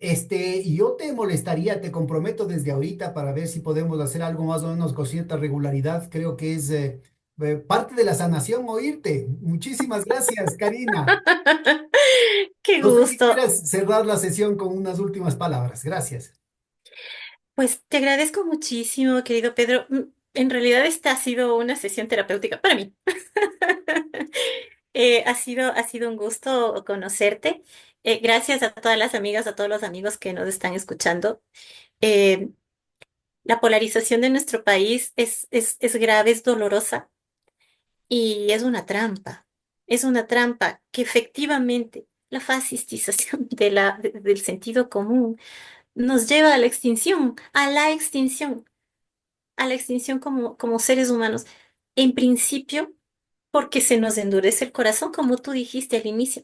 yo te molestaría, te comprometo desde ahorita para ver si podemos hacer algo más o menos con cierta regularidad. Creo que es parte de la sanación oírte. Muchísimas gracias, Karina. Qué No sé si gusto. quieras cerrar la sesión con unas últimas palabras. Gracias. Pues te agradezco muchísimo, querido Pedro. En realidad esta ha sido una sesión terapéutica para mí. Ha sido un gusto conocerte. Gracias a todas las amigas, a todos los amigos que nos están escuchando. Eh, la polarización de nuestro país es grave, es dolorosa y es una trampa. Es una trampa que efectivamente la fascistización del sentido común nos lleva a la extinción como seres humanos. En principio, porque se nos endurece el corazón, como tú dijiste al inicio,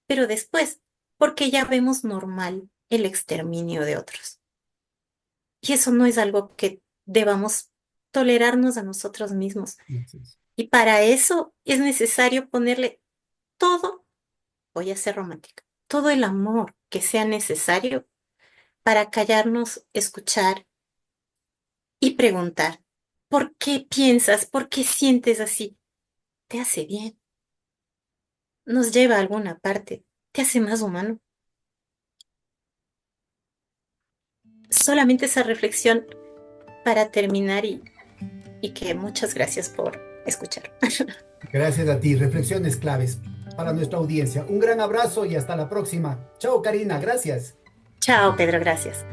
pero después, porque ya vemos normal el exterminio de otros. Y eso no es algo que debamos tolerarnos a nosotros mismos. Gracias. Y para eso es necesario ponerle todo, voy a ser romántica, todo el amor que sea necesario para callarnos, escuchar y preguntar, ¿por qué piensas? ¿Por qué sientes así? ¿Te hace bien? ¿Nos lleva a alguna parte? ¿Te hace más humano? Solamente esa reflexión para terminar y que muchas gracias por escuchar. Gracias a ti. Reflexiones claves para nuestra audiencia. Un gran abrazo y hasta la próxima. Chao, Karina. Gracias. Chao, Pedro, gracias.